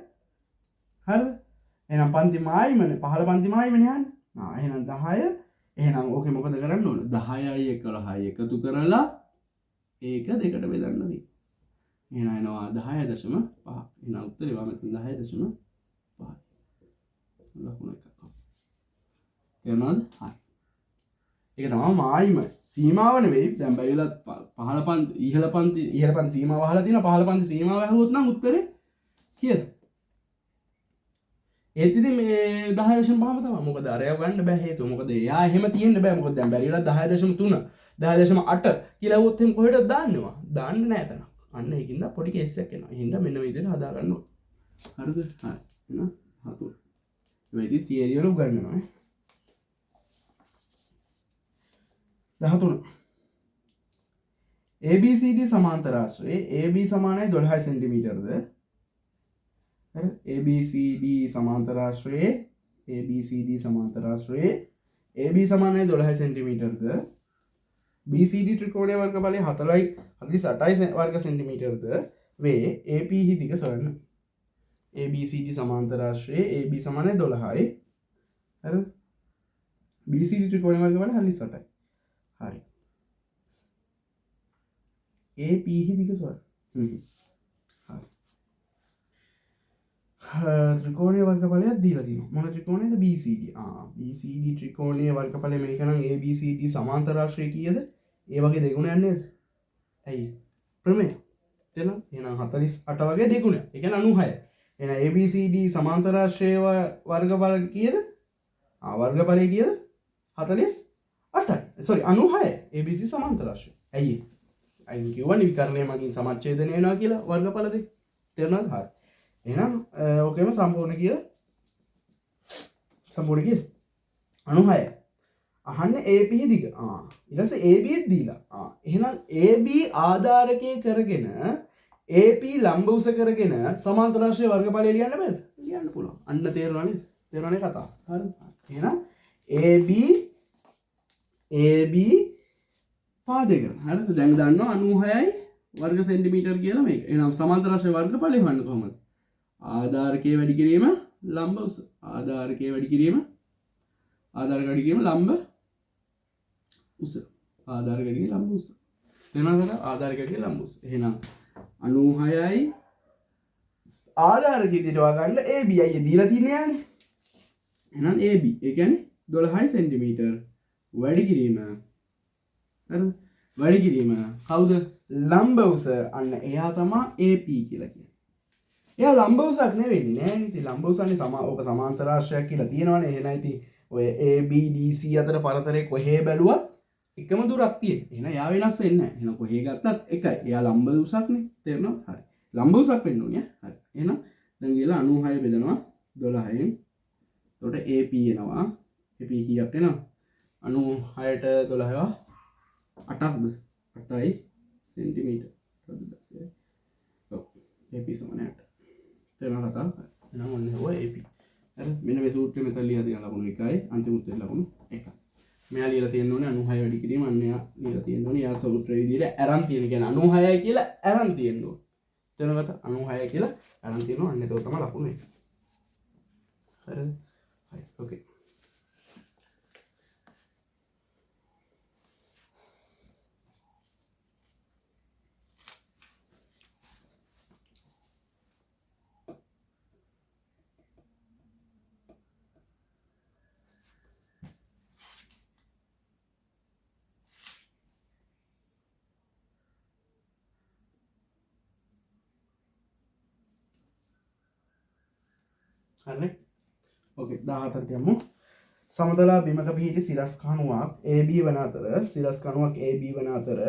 හරිද? එහෙනම් පන්ති මායිමනේ 15 පන්ති මායිමනේ යන්නේ. එහෙනම් 10 එහෙනම් ඕකේ මොකද කරන්න ඕන? 10යි 11යි එකතු කරලා ඒක දෙකට බෙදන්න තියෙනවා. එහෙනම් එනවා 10.5. එහෙනම් උත්තරේ වම 10.5. ලකුණු එකක්. එනවාද? හරි. ඒක තමයි මායිම සීමාව නෙවෙයි. දැන් බැරිලා 15 පන්ති ඉහළ පන්ති සීමාව අහලා තියෙනවා. 15 පන්ති සීමාව අහුවොත් නම් උත්තරේ කීයද? ඒත් ඉතින් මේ 10.5ම තමයි. මොකද අරය ගන්න බෑ හේතුව. මොකද එයා එහෙම තියෙන්න බෑ. මොකද දැන් බැරිලා 10.3 10.8 කියලා වුත් එහෙම කොහෙටද දාන්නවා? දාන්න නෑ එතන. අන්න ඒකින්ද පොඩි කේස් එකක් එනවා. එහෙනම් මෙන්න මේ විදිහට හදා ගන්න ඕන. හරිද? හරි. එහෙනම් හතු. වෙදි තියරි වල උගන්වනවා. 13 ABCD සමාන්තර ආශ්‍රයේ AB සමානයි 12 සෙන්ටිමීටර්ද? හරි ABCD සමාන්තර ආශ්‍රයේ ABCD සමාන්තර ආශ්‍රයේ AB සමානයි 12 සෙන්ටිමීටර්ද? BCD ත්‍රිකෝණයේ වර්ගඵලය 48යි වර්ග සෙන්ටිමීටර්ද? වේ AP හි දිග සොයන්න. ABCD සමාන්තර ආශ්‍රයේ AB සමානයි 12යි. හරි BCD ත්‍රිකෝණයේ වර්ගඵලය 48යි. හරි AP හි දිග සොයන්න. හරි ත්‍රිකෝණයේ වර්ගඵලයක් දීලා තියෙනවා. මොන ත්‍රිකෝණයද? BCD. BCD ත්‍රිකෝණයේ වර්ගඵලය මේක නම් ABCD සමාන්තර ආශ්‍රය කීයද? ඒ වගේ දෙගුණයක් නේද? ඇයි? ප්‍රමේය. තේරෙනවද? එහෙනම් 48 වගේ දෙගුණයක්. ඒ කියන්නේ 96. එහෙනම් ABCD සමාන්තර ආශ්‍රය වර්ගඵල කීයද? වර්ගඵලය කීයද? 48යි. sorry 96. ABC සමාන්තර ආශ්‍රය. ඇයි? අයින් කිව්වනේ විකර්ණය මගින් සමච්ඡේදනය වෙනවා කියලා වර්ගඵල දෙක. තේරුණාද? හරි. එහෙනම් ඕකෙම සම්පූර්ණ කීයද? සම්පූර්ණ කීයද? 96. අහන්නේ AP දිග. ඊට පස්සේ AB දීලා. එහෙනම් AB ආධාරකයේ කරගෙන AP ලම්බ උස කරගෙන සමාන්තර ආශ්‍රය වර්ගඵලය ලියන්න බෑද? ලියන්න පුළුවන්. අන්න තේරුණා නේද? තේරුණානේ කතාව. හරි. එහෙනම් AB පාදේ කරන. හරිද? දැන් දන්නවා 96යි වර්ග සෙන්ටිමීටර් කියලා මේක. එහෙනම් සමාන්තර ආශ්‍රය වර්ගඵලය හොයන්න කොහොමද? ආධාරකයේ වැඩි කිරීම ලම්බ උස. ආධාරකයේ වැඩි කිරීම ලම්බ උස. ආධාරකයේ ලම්බ උස. තේරුණාද? ආධාරකයේ ලම්බ උස. එහෙනම් 96යි ආධාරකයේ දිටවා ගන්න AB අය දීලා තියන්නේ යන්නේ. එහෙනම් AB ඒ කියන්නේ 12 සෙන්ටිමීටර වැඩි කිරීම. හරිද? වැඩි කිරීම කවුද? ලම්බ උස. අන්න එයා තමයි AP කියලා කියන්නේ. එයා ලම්බ උසක් නෙවෙයි නෑ. ඉතින් ලම්බ උසන්නේ ඕක සමාන්තර රාශියක් කියලා තියෙනවනේ. එහෙනම් ඉතින් ඔය ABDC අතර පරතරේ කොහේ බැලුවත් එකම දුරක් තියෙන. එහෙනම් යා වෙනස් වෙන්නේ නැහැ. එහෙනම් කොහේ ගත්තත් එකයි. එයා ලම්බ උසක්නේ. තේරෙනවද? හරි. ලම්බ උසක් වෙන්න ඕනේ. හරි. එහෙනම් දැන් ගිහලා 96 බෙදනවා 12න්. එතකොට AP එනවා. AP කීයක් එනවා? 96ට 12 8ක්ද? 8යි සෙන්ටිමීටර්. ඔව්. AP සමාන 8. තේරෙනවද කතාව? එහෙනම් ඔන්න ඔය AP. හරි. මෙන්න මේ සූත්‍රය මෙතන ලියලා තියෙන ලකුණු 1යි. අන්තිම උත්තරේ ලකුණු 1යි. මෙයා ලියලා තියෙන්න ඕනේ 96 වැඩි කිරීම. අන්න එයා ලියලා තියෙන්න ඕනේ. එයා සූත්‍රය විදිහට අරන් තියෙන කියන්නේ 96යි කියලා අරන් තියෙන්න ඕනේ. තේරෙනවද? 96 කියලා අරන් තියෙනවා. අන්න ඒක තමයි ලකුණු 1. හරිද? හරි. ඕකේ. හරි. ඕකේ 17ට යමු. සමතලා බිමක පිහිටි සිරස් කණුවක් AB වන අතර සිරස් කණුවක් AB වන අතර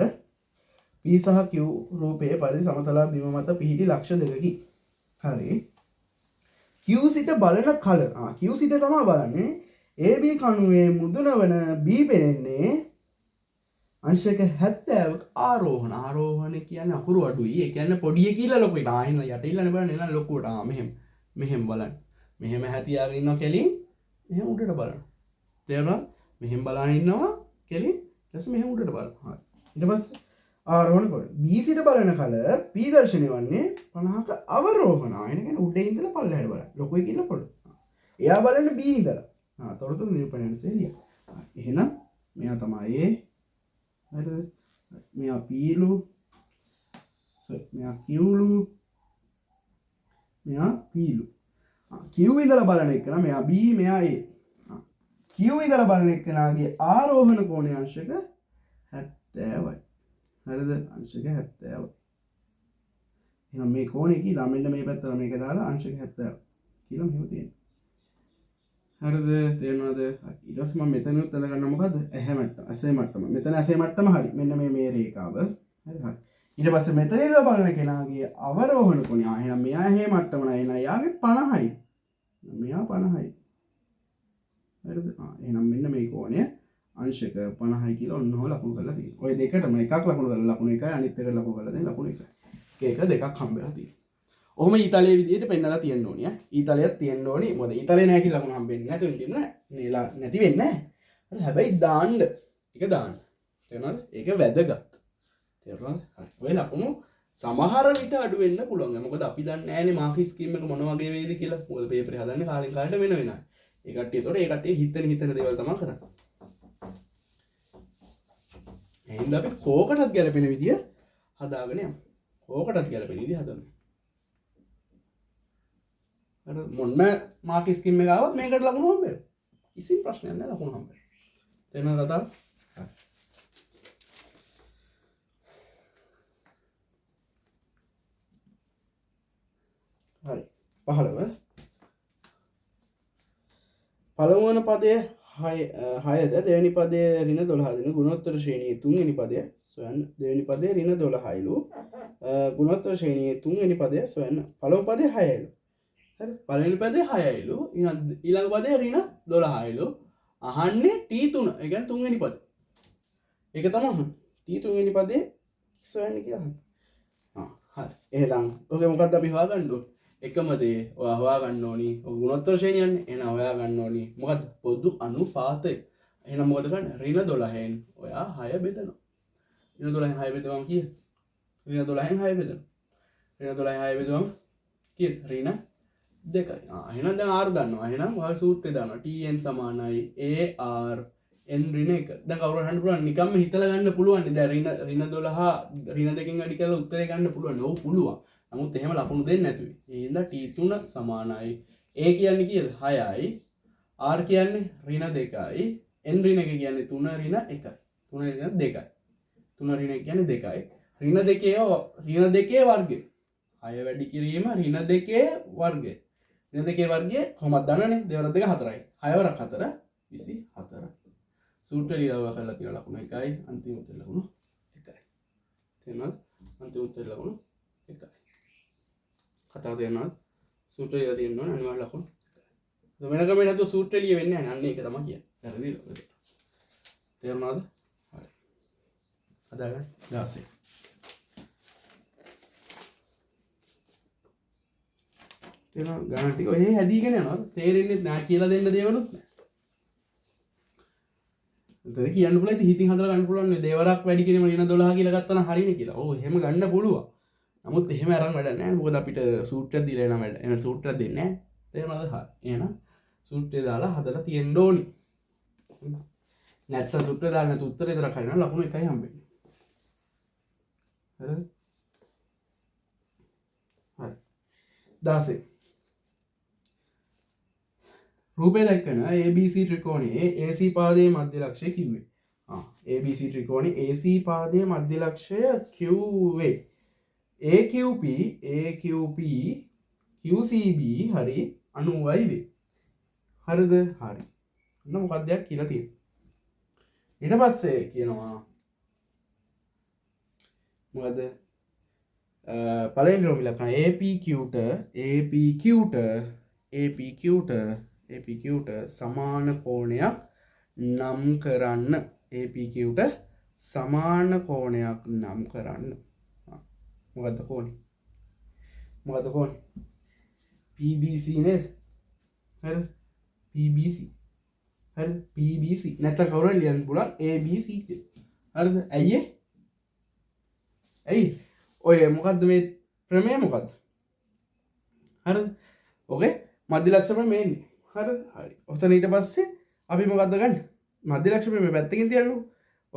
P සහ Q රූපයේ පරිදි සමතලා බිම මත පිහිටි ලක්ෂ දෙකකි. හරි. Q සිට බලන කල Q සිට තමයි බලන්නේ AB කණුවේ මුදුන වන B පෙනෙන්නේ අංශක 70ක ආරෝහණ කියන්නේ අකුරු අඩුයි. ඒ කියන්නේ පොඩිය කියලා ලොකුයි. ආයෙන යට ඉල්ලන්න බලන්න එන ලොකුවට. මෙහෙම බලන්න. මෙහෙම හැතියාගෙන ඉන්නවා කෙලින්. එහෙම උඩට බලන්න. තේරුණාද? මෙහෙම බලන් ඉන්නවා කෙලින්. ඊට පස්සේ මෙහෙම උඩට බලන්න. හරි. ඊට පස්සේ ආරෝහණ කරනවා. B සිට බලන කල P දර්ශනය වන්නේ 50ක අවරෝහණ. ආයෙන කියන්නේ උඩේ ඉඳලා පල්ලෙහාට බලන්න. ලොකුයි කියලා පොඩි. එයා බලන්නේ B ඉඳලා. තොරතුරු නිරූපණය සෙලිය. එහෙනම් මෙයා තමයි හරිද? මෙයා Pලු මෙයා Qලු මෙයා Pලු Q ඉඳලා බලන එක නම් මෙයා B මෙයා A. Q ඉඳලා බලන එකනාගේ ආරෝහණ කෝණය අංශක 70යි. හරිද? අංශක 70යි. එහෙනම් මේ කෝණය කීලා මෙන්න මේ පැත්තට මේක දාලා අංශක 70 කියලා මෙහෙම තියෙනවා. හරිද? තේරෙනවද? ඊට පස්සේ මම මෙතනුත් අඳ ගන්න මොකද්ද? ඇහැ මට්ටම. ඇසේ මට්ටම. මෙතන ඇසේ මට්ටම හරි. මෙන්න මේ රේඛාව. හරි. ඊට පස්සේ මෙතන ඉඳලා බලන කෙනාගේ අවරෝහණ කෝණය. එහෙනම් මෙයා ඇහි මට්ටම නෑ. එහෙනම් යාගේ 50යි. මෙයා 50යි. හරිද? එහෙනම් මෙන්න මේ කෝණය අංශක 50යි කියලා ඔන්නෝ ලකුණු කරලා තියෙනවා. ඔය දෙකටම එකක් ලකුණු කරලා ලකුණු එකයි අනිත් එක ලකුණු කරලා දෙන ලකුණු එකයි. එක දෙකක් හම්බෙලා තියෙනවා. ඔහොම ඊතලයේ විදිහට පෙන්නලා තියෙන්න ඕනිය. ඊතලයක් තියෙන්න ඕනි. මොකද ඊතලේ නැහැ කියලා ලකුණු හම්බෙන්නේ නැතුව ඉන්න නේලා නැති වෙන්නේ නැහැ. හැබැයි දාන්න. ඒක දාන්න. තේරුණාද? ඒක වැදගත්. තේරුණාද? හරි. ඔය ලකුණු සමහර විට අඩු වෙන්න පුළුවන්. මොකද අපි දන්නේ නැහැනේ මාක් ස්කීම් එක මොන වගේ වේද කියලා. මොකද පේපරේ හදන්නේ කාලෙන් කාලට වෙන වෙනයි. ඒ කට්ටිය ඒතකොට ඒ කට්ටිය හිතන දේවල් තමයි කරන්නේ. එහෙනම් අපි කෝකටත් ගැලපෙන විදිය හදාගෙන යමු. කෝකටත් ගැලපෙන විදිය හදමු. අර මොන්න මාක් ස්කීම් එක ආවත් මේකට ලකුණු හම්බෙනවා. කිසිම ප්‍රශ්නයක් නැහැ ලකුණු හම්බෙනවා. තේරෙනවද කතාව? හරි. 15 පළමු වන පදය 6ද දෙවෙනි පදයේ ඍණ 12 දෙන ගුණෝත්තර ශ්‍රේණියේ තුන්වෙනි පදය සොයන්න. දෙවෙනි පදයේ ඍණ 12යිලු ගුණෝත්තර ශ්‍රේණියේ තුන්වෙනි පදය සොයන්න. පළමු පදයේ 6යිලු. හරි. පළවෙනි පදයේ 6යිලු ඊළඟ පදයේ ඍණ 12යිලු. අහන්නේ T3. ඒ කියන්නේ තුන්වෙනි පදය. ඒක තමයි T3 වෙනි පදයේ සොයන්න කියලා. හරි. එහෙනම් ඔගේ මොකක්ද අපි හොයාගන්න ඕනේ? එකම දේ ඔයා හොයාගන්න ඕනි. ඔය ගුණෝත්තර ශ්‍රේණියන්නේ. එහෙනම් හොයාගන්න ඕනි. මොකද්ද? පොදු අනුපාතය. එහෙනම් මොකද කරන්නේ? ඍණ 12න් ඔයා 6 බෙදනවා. ඍණ 12න් 6 බෙදුවම කීයද? ඍණ 12න් 6 බෙදනවා. ඍණ 12න් 6 බෙදුවම කීයද? ඍණ 2යි. එහෙනම් දැන් R දන්නවා. එහෙනම් ඔයා සූත්‍රය දන්නවා. Tn සමානයි AR n ඍණ 1. දැන් කවුරු හන්න පුළුවන් නිකම්ම හිතලා ගන්න පුළුවන්. දැන් ඍණ 12 ඍණ 2කින් වැඩි කරලා උත්තරේ ගන්න පුළුවන්. ඔව් පුළුවන්. නමුත් එහෙම ලකුණු දෙන්නේ නැතුයි. ඒ හින්දා T3 සමානයි. A කියන්නේ කීයද? 6යි. R කියන්නේ ඍණ 2යි. n ඍණ 1 කියන්නේ 3 ඍණ 1යි. 3 ඍණ 2යි. 3 ඍණ 1 කියන්නේ 2යි. ඍණ 2 වර්ගය. 6 වැඩි කිරීම ඍණ 2 වර්ගය. ඍණ 2 වර්ගය කොහොමද දන්නනේ? දෙවරක් 2 4යි. 6 වරක් 4 24. සූත්‍රය ලියලා කරලා තියෙන ලකුණු 1යි අන්තිම උත්තර ලකුණු 1යි. තේරෙනවද? අන්තිම උත්තර ලකුණු 1යි. කතාව තේරෙනවද? සූත්‍රය ලියලා තියෙනවා අනිවාර්ය ලකුණු 1යි. වෙන ක්‍රමයකට නැතුව සූත්‍රය ලියෙන්නේ නැහැ. අන්න ඒක තමයි කියන්නේ. වැරදිද? තේරුණාද? හරි. අදාළයි 16. තේරෙනවද? ගණන් ටික ඔය හැදීගෙන යනවා. තේරෙන්නේ නැහැ කියලා දෙන්න දේවලුත් නැහැ. උතන කියන්න පුළුවන් ඉතින් හිතින් හදලා ගන්න පුළුවන් නේ දෙවරක් වැඩි කිරීම ඍණ 12 කියලා ගත්තා නම් හරිනේ කියලා. ඔව් එහෙම ගන්න පුළුවන්. නමුත් එහෙම අරන් වැඩක් නැහැ. මොකද අපිට සූත්‍රයක් දීලා එන වැඩ. එන සූත්‍රයක් දෙන්නේ නැහැ. තේරුණාද? හරි. එහෙනම් සූත්‍රය දාලා හදලා තියෙන්න ඕනි. නැත්නම් සූත්‍රය දාලා නැතු උත්තරේ විතරක් හරිනම් ලකුණු 1යි හම්බෙන්නේ. හරිද? හරි. 16. රූපය දැක්කන ABC ත්‍රිකෝණයේ AC පාදයේ මධ්‍ය ලක්ෂය කිව්වේ. ABC ත්‍රිකෝණයේ AC පාදයේ මධ්‍ය ලක්ෂය කිව්වේ. AQP QCB හරි 90යි වේ. හරිද? හරි. ඔන්න මොකක්ද කියලා තියෙන්නේ. ඊට පස්සේ කියනවා මොකද? පළවෙනි රෝම ඉලක්කන APQට සමාන කෝණයක් නම් කරන්න. APQට සමාන කෝණයක් නම් කරන්න. මොකද්ද කෝණේ? මොකද්ද කෝණේ? PBC නේද? හරිද? PBC. හරිද? PBC. නැත්නම් කවුරුහරි ලියන්න පුළුවන් ABC කියලා. හරිද? ඇයි? ඔය මොකද්ද මේ ප්‍රමේය මොකද්ද? හරිද? ඔකේ මධ්‍ය ලක්ෂ ප්‍රමේයනේ. හරිද? හරි. ඔතන ඊට පස්සේ අපි මොකද්ද ගන්න? මධ්‍ය ලක්ෂ ප්‍රමේය පැත්තකින් තියන්නකො.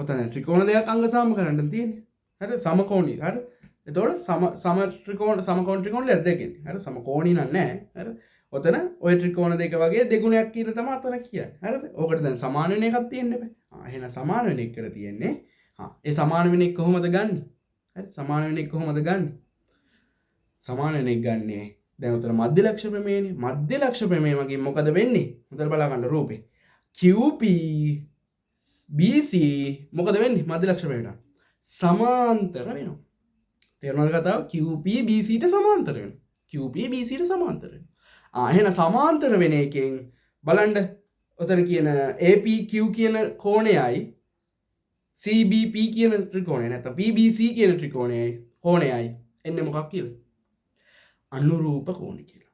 ඔතන ත්‍රිකෝණ දෙකක් අංග සම කරන්න තියෙන්නේ. හරිද? සමකෝණී. හරිද? එතකොට සමකෝණ ත්‍රිකෝණ දෙකකින්. හරිද? සමකෝණී නෑ. හරිද? ඔතන ඔය ත්‍රිකෝණ දෙක වගේ දෙගුණයක් කියලා තමයි අතන කියන්නේ. හරිද? ඕකට දැන් සමාන වෙන එකක් තියෙන්න බෑ. එහෙනම් සමාන වෙන එකට තියෙන්නේ. ඒ සමාන වෙන එක කොහොමද ගන්නෙ? හරි? සමාන වෙන එක කොහොමද ගන්නෙ? සමාන වෙන එක ගන්නෙ දැන් උතන මධ්‍ය ලක්ෂ ප්‍රමේයනේ. මධ්‍ය ලක්ෂ ප්‍රමේය වගේ මොකද වෙන්නේ? හොඳට බලා ගන්න රූපේ. QP BC මොකද වෙන්නේ? මධ්‍ය ලක්ෂ ප්‍රමේයට සමාන්තර වෙනවා. තේරුණාද කතාව? QP BC ට සමාන්තර වෙනවා. QP BC ට සමාන්තර වෙනවා. එහෙනම් සමාන්තර වෙන එකෙන් බලන්න ඔතන කියන APQ කියන කෝණයයි CBP කියන ත්‍රිකෝණය නැත්නම් PBC කියන ත්‍රිකෝණයයි කෝණයයි එන්නේ මොකක් කියලා? අනුරූප කෝණ කියලා.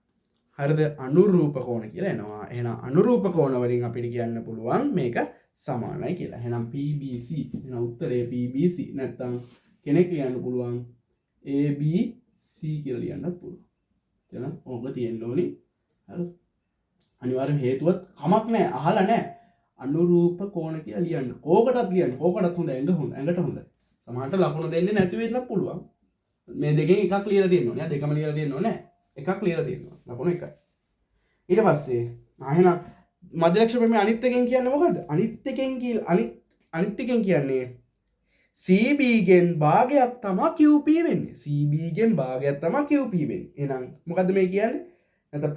හරිද? අනුරූප කෝණ කියලා එනවා. එහෙනම් අනුරූප කෝණ වලින් අපිට කියන්න පුළුවන් මේක සමානයි කියලා. එහෙනම් PBC. එහෙනම් උත්තරේ PBC. නැත්නම් කෙනෙක් ලියන්න පුළුවන් ABC කියලා ලියන්නත් පුළුවන්. එහෙනම් ඕක තියෙන්න ඕනි. හරි? අනිවාර්යෙන් හේතුවත් කමක් නැහැ. අහලා නැහැ. අනුරූප කෝණ කියලා ලියන්න. කෝකටත් ලියන්න. කෝකටත් හොඳ ඇඟට හොඳ. සමහරට ලකුණු දෙන්නේ නැති වෙන්න පුළුවන්. මේ දෙකෙන් එකක් ලියලා තියෙන්න ඕනේ. දෙකම ලියලා තියෙන්න ඕනේ. එකක් ලියලා තියෙන්න ඕනේ. ලකුණු එකයි. ඊට පස්සේ එහෙනම් මධ්‍ය ලක්ෂ ප්‍රමේය අනිත් එකෙන් කියන්නේ මොකද්ද? අනිත් එකෙන් කියන්නේ CB ගෙන් භාගයක් තමයි QP වෙන්නේ. CB ගෙන් භාගයක් තමයි QP වෙන්නේ. එහෙනම් මොකද්ද මේ කියන්නේ? නැත්නම්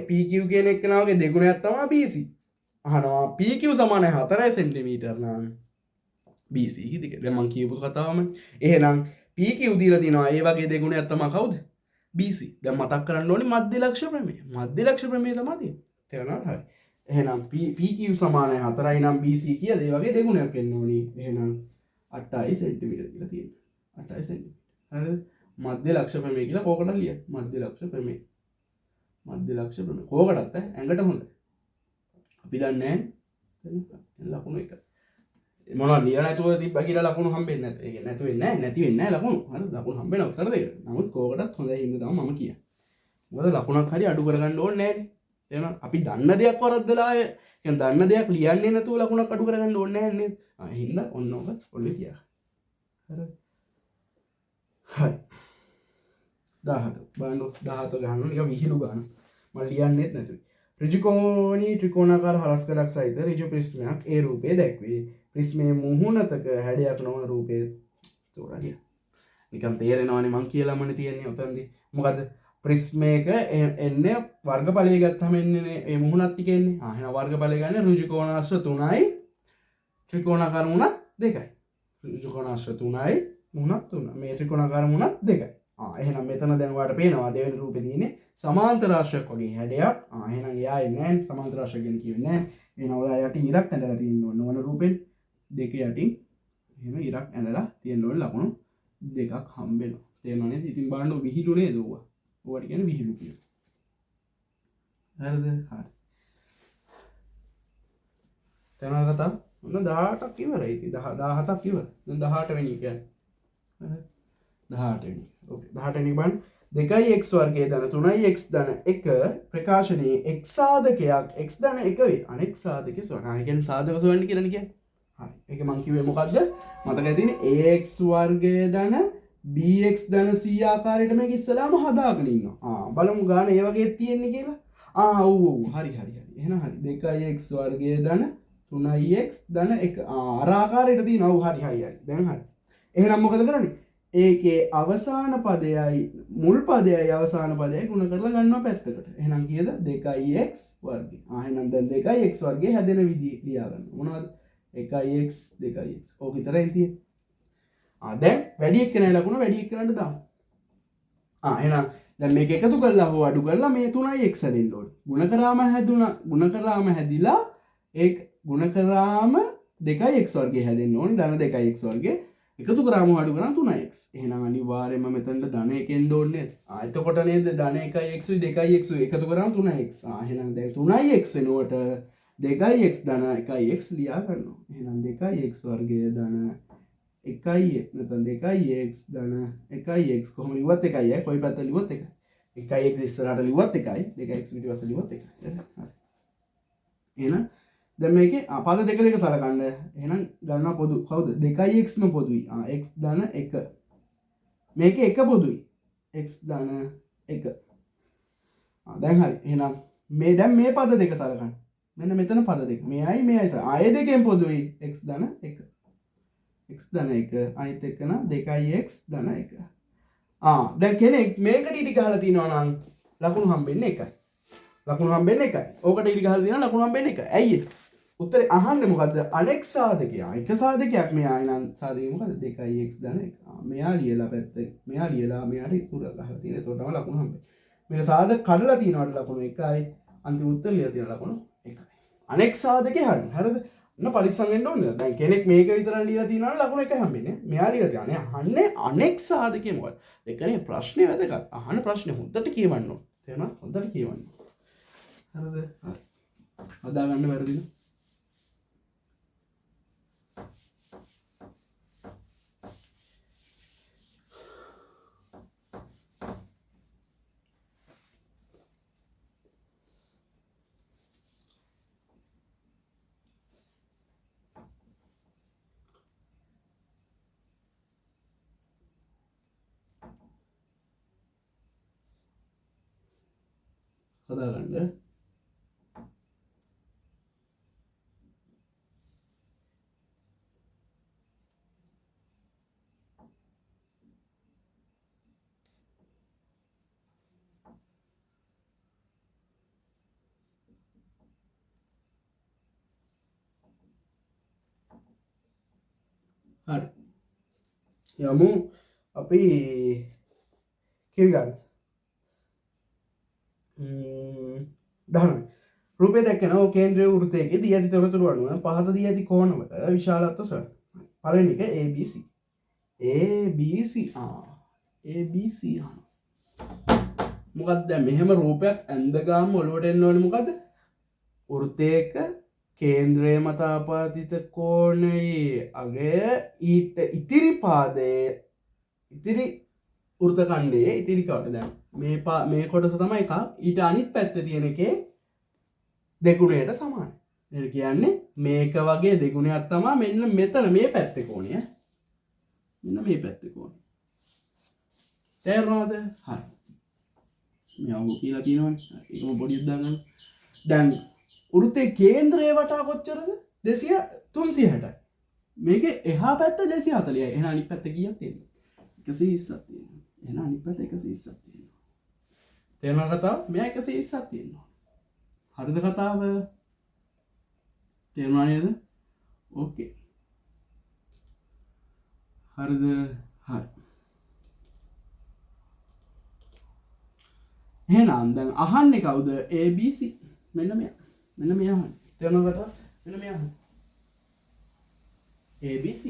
PQ කියන එක්කනාවගේ දෙගුණයක් තමයි BC. අහනවා PQ සමානයි 4 සෙන්ටිමීටර් නම් BC හිතේ. දැන් මම කියපු කතාවම. එහෙනම් PQ දීලා තිනවා ඒ වගේ දෙගුණයක් තමයි කවුද? BC. දැන් මතක් කරන්න ඕනේ මධ්‍ය ලක්ෂ ප්‍රමේය. මධ්‍ය ලක්ෂ ප්‍රමේය තමයි තියෙන්නේ. තේරුණාද? හරි. එහෙනම් PQ සමානයි 4යි නම් BC කියලා ඒ වගේ දෙගුණයක් වෙන්න ඕනේ. එහෙනම් 8යි සෙන්ටිමීටර කියලා තියෙනවා. 8යි සෙන්ටිමීටර. හරිද? මධ්‍ය ලක්ෂ ප්‍රමේය කියලා කෝකටද ලියන්නේ? මධ්‍ය ලක්ෂ ප්‍රමේය. මධ්‍ය ලක්ෂ ප්‍රමේය. කෝකටත් ඇඟට හොඳයි. අපි දන්නේ නැහැ ලකුණු එක. මොනවා ලියලා නැතුව තිබ්බා කියලා ලකුණු හම්බෙන්නේ නැත. ඒක නැතු වෙන්නේ නැහැ. නැති වෙන්නේ නැහැ ලකුණු. හරිද? ලකුණු හම්බෙනවා උත්තර දෙක. නමුත් කෝකටත් හොඳයි හින්දා තමයි මම කියන්නේ. මොකද ලකුණක් හරි අඩු කරගන්න ඕනේ නැහැනේ. එහෙනම් අපි දන්න දෙයක් වරද්දලා يعني දන්න දෙයක් ලියන්නේ නැතුව ලකුණක් අඩු කරගන්න ඕනේ නැහැ නේද? හින්දා ඔන්න ඔක ඔල්ලේ තියා. හරිද? හරි. 17 බලන්න 17 ගහනවා නිකන් විහිළු ගන්න. මම ලියන්නෙත් නැතුයි. ඍජුකෝණී ත්‍රිකෝණාකාර හරස්කඩක් සහිත ඍජු ප්‍රිස්මයක් ඒ රූපයේ දැක්වේ. ප්‍රිස්මයේ මුහුණතක හැඩයක් නොවන රූපයේ තෝරා ගියා. නිකන් තේරෙනවනේ මං කියලාමනේ තියෙන්නේ ඔතනදී. මොකද ප්‍රිස්ම එක එන්නේ වර්ගඵලය ගත්තම එන්නේ මේ මුහුණත් ටික එන්නේ. එහෙනම් වර්ගඵලය ගන්න ඍජුකෝණාශ්‍ර 3යි ත්‍රිකෝණාකාර මුහුණත් 2යි. ඍජුකෝණාශ්‍ර 3යි මුහුණත් 3. මේ ත්‍රිකෝණාකාර මුහුණත් 2යි. එහෙනම් මෙතන දැන් ඔයාලට පේනවා දෙවෙනි රූපේ තියෙන්නේ සමාන්තර රාශියක් වගේ හැඩයක්. එහෙනම් එයා එන්නේ නැහැ සමාන්තර රාශිය ගැන කියන්නේ නැහැ. එහෙනම් ඔයා යටින් ඉරක් ඇඳලා තියෙන්න ඕන මොන රූපෙන් දෙක යටින් එහෙම ඉරක් ඇඳලා තියෙන්න ඕන ලකුණු දෙකක් හම්බෙනවා. තේරෙනව නේද? ඉතින් බලන්න විහිළු නේද ඕවා. ඕවට කියන්නේ විහිළු කියලා. හරිද? හරි. තේරෙනවද කතාව? මොන 18ක් ඉවරයි. ඉතින් 17ක් ඉවර. දැන් 18 වෙනි කියන්නේ. හරි. 18 වෙනි. ඕකේ. 18 වෙනි බලන්න. 2x වර්ගය ධන 3x ධන 1 ප්‍රකාශනයේ x සාධකයක් x ධන 1 වේ. අනෙක් සාධකයේ සොයනවා. ඒ කියන්නේ සාධක සොයන්න කියලානේ කියන්නේ. හරි. ඒක මං කිව්වේ මොකද්ද? මතක ඇතිනේ ax වර්ගය ධන bx ධන c ආකාරයට මේක ඉස්සලාම හදාගෙන ඉන්නවා. බලමු ගාන ඒ වගේ තියෙන්නේ කියලා. ඔව් හරි. එහෙනම් හරි. 2x වර්ගය ධන 3x ධන 1. අර ආකාරයට තියෙනවා. ඔව් හරි. දැන් හරි. එහෙනම් මොකද කරන්නේ? ඒකේ අවසාන පදයයි මුල් පදයයි අවසාන පදයයි ගුණ කරලා ගන්නවා පැත්තකට. එහෙනම් කීයද? 2x වර්ගය. එහෙනම් දැන් 2x වර්ගය හැදෙන විදිහ ලියා ගන්න. මොනවද? 1x 2x. ඕක විතරයි තියෙන්නේ. දැන් වැඩි එක්කෙනා ලකුණ වැඩි එක්කෙනාට දාමු. එහෙනම් දැන් මේක එකතු කරලා හෝ අඩු කරලා මේ 3x හැදෙන්න ඕනේ. ගුණ කරාම හැදිලා ඒක ගුණ කරාම 2x වර්ගය හැදෙන්න ඕනේ. ධන 2x වර්ගය එකතු කරාම අඩු කරාම 3x. එහෙනම් අනිවාර්යයෙන්ම මෙතනට ධන එකෙන් ඕනේ. එතකොට නේද ධන 1x 2x එකතු කරාම 3x. එහෙනම් දැන් 3x වෙනුවට 2x ධන 1x ලියා ගන්නවා. එහෙනම් 2x වර්ගය ධන 1යි නැත්නම් 2x ධන 1x කොහොම ලිව්වත් 1යි. කොයි පැත්ත ලිව්වත් 1යි. 1x ඉස්සරහට ලිව්වත් 1යි. 2x පිටිපස්ස ලිව්වත් 1යි. හරි. එහෙනම් දැන් මේකේ පද දෙක සලකන්න. එහෙනම් ගන්නවා පොදු. කවුද? 2xම පොදුයි. x ධන 1. මේකේ 1 පොදුයි. x ධන 1. දැන් හරි. එහෙනම් දැන් මේ පද දෙක සලකන්න. මෙන්න මෙතන පද දෙක. මෙයයි ආයේ දෙකෙන් පොදුයි x ධන 1. x ධන 1 අනිත් එක න 2x ධන 1. දැන් කෙනෙක් මේකට ඊට ගහලා තියනවා නම් ලකුණු හම්බෙන්නේ 1යි. ඕකට ඊට ගහලා තියනවා ලකුණු හම්බෙන්නේ 1යි. ඇයි ඒ? උත්තරේ අහන්නේ මොකද්ද? අනෙක් සාධකයක්. එක සාධකයක් මෙයා නම් සාධකය මොකද්ද? 2x ධන 1. මෙයා ලියලා පැත්තේ. මෙයා ලියලා මෙයාට ඉතුරු ගහලා තියෙන. එතකොට තමයි ලකුණු හම්බෙන්නේ. මේක සාධක කඩලා තියනවට ලකුණු 1යි. අන්තිම උත්තර ලියලා තියෙන ලකුණු 1යි. අනෙක් සාධකේ හරිද? පරිස්සම් වෙන්න ඕනේ. දැන් කෙනෙක් මේක විතර ලියලා තියනවා නම් ලකුණු 1 හම්බෙන්නේ. මෙයා ලියලා තියන්නේ අහන්නේ අනෙක් සාධකේ මොකද? ඒ කියන්නේ ප්‍රශ්නේ වැදගත්. අහන ප්‍රශ්නේ හොඳට කියවන්න ඕනේ. තේරුණා? හොඳට කියවන්න. හරිද? හරි. හදා ගන්න වැරදිද? හදාගන්න. හරි. යමු අපි කිරිගන්න. 19 රූපය දැක්කනෝ කේන්ද්‍රීය වෘත්තයක දී ඇති තොරතුරු අනුව පහත දී ඇති කෝණවල විශාලත්ව සොයන්න. පළවෙනි එක ABC. ABC මොකක්ද? දැන් මෙහෙම රූපයක් ඇඳ ගාම ඔලුවට එන්න ඕනේ මොකද්ද? වෘත්තයක කේන්ද්‍රය මත ආපාදිත කෝණයේ අගය ඊට ඉතිරි පාදයේ ඉතිරි වෘත්ත ඛණ්ඩයේ ඉතිරි කොට දැන් මේ කොටස තමයි එක ඊට අනිත් පැත්තේ තියෙන එකේ දෙගුණයට සමානයි. ඒ කියන්නේ මේක වගේ දෙගුණයක් තමයි මෙන්න මෙතන මේ පැත්තේ කෝණය. මෙන්න මේ පැත්තේ කෝණය. තේරුණාද? හරි. මෙයාව කියලා තියෙනවනේ. ඒකම පොඩියක් දාගන්න. දැන් වෘත්තයේ කේන්ද්‍රය වටා කොච්චරද? 360යි. මේකේ එහා පැත්ත 240යි. එහෙනම් අනිත් පැත්ත කීයක් තියෙනවද? 120ක් තියෙනවා. එහෙනම් අනිත් පැත්ත 120ක් තියෙනවා. තේරුණා කතාව? මෙයා 120ක් තියෙනවා. හරිද කතාව? තේරුණා නේද? ඕකේ. හරිද? හරි. එහෙනම් දැන් අහන්නේ කවුද? ABC. මෙන්න මෙයා. මෙන්න මෙයා අහන්නේ. තේරුණා කතාව? මෙන්න මෙයා අහන්නේ. ABC.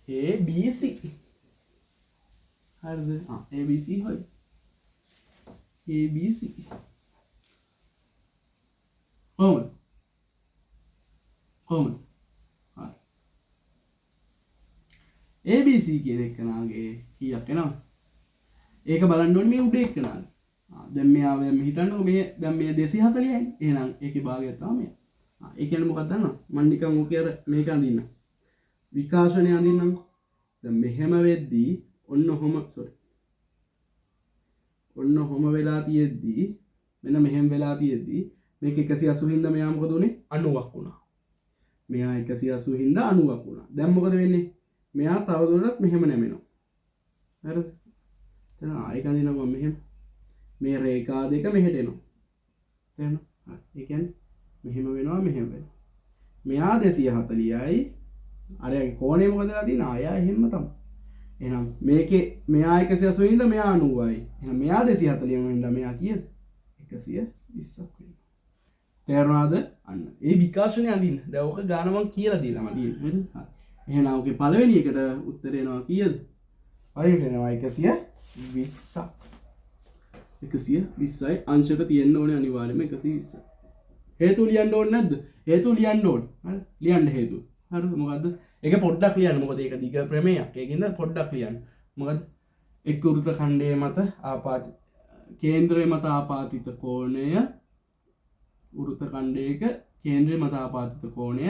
ABC. හරිද? ABC හොයි. ABC. කොහොමද? කොහොමද? හරි. ABC කියන එකනාගේ කීයක් එනවද? ඒක බලන්න ඕනේ මේ උඩේ එක්කනාගේ. දැන් මෙයා දැන් හිතන්නකෝ මේ දැන් මේ 240යි. එහෙනම් ඒකේ භාගයක් තමයි මේ. ඒ කියන්නේ මොකක්ද දන්නවද? මම නිකන් ඕකේ අර මේක අඳින්න. විකාශනය අඳින්නම්කෝ. දැන් මෙහෙම වෙද්දී ඔන්න ඔහොම වෙලා තියෙද්දී මෙන්න මෙහෙම වෙලා තියෙද්දී මේක 180 හින්දා මෙයා මොකද උනේ 90ක් වුණා. මෙයා 180 හින්දා 90ක් වුණා. දැන් මොකද වෙන්නේ? මෙයා තවදුරටත් මෙහෙම නැමෙනවා. හරිද? දැන් ආයෙ කඳිනවා මෙහෙම. මේ රේඛා දෙක මෙහෙට එනවා. තේරෙනවද? හරි. ඒ කියන්නේ මෙහෙම වෙනවා මෙහෙම වෙනවා. මෙයා 240යි. අරයාගේ කෝණය මොකද වෙලා තියෙන්නේ? ආයා එහෙම තමයි. එහෙනම් මේකේ මෙයා 180 ඉඳලා මෙයා 90යි. එහෙනම් මෙයා 240 ඉඳලා මෙයා කීයද? 120ක් වෙනවා. තේරුණාද? අන්න. ඒ විකාශනය අඳින්න. දැන් ඕක ගාන මම කියලා දීලා මම දින්නේ. හරිද? හරි. එහෙනම් ඕකේ පළවෙනි එකට උත්තර එනවා කීයද? පළවෙනි එනවා 120ක්. 120යි අංශක තියෙන්න ඕනේ අනිවාර්යයෙන්ම 120. හේතු ලියන්න ඕනේ නැද්ද? හේතු ලියන්න ඕනේ. හරි. ලියන්න හේතු. හරිද? මොකද්ද? ඒක පොඩ්ඩක් ලියන්න. මොකද ඒක දිග ප්‍රමේයක්. ඒකින්ද පොඩ්ඩක් ලියන්න. මොකද එක් වෘත්ත ඛණ්ඩයේ මත ආපාදිත කේන්ද්‍රයේ මත ආපාදිත කෝණය වෘත්ත ඛණ්ඩයක කේන්ද්‍රයේ මත ආපාදිත කෝණය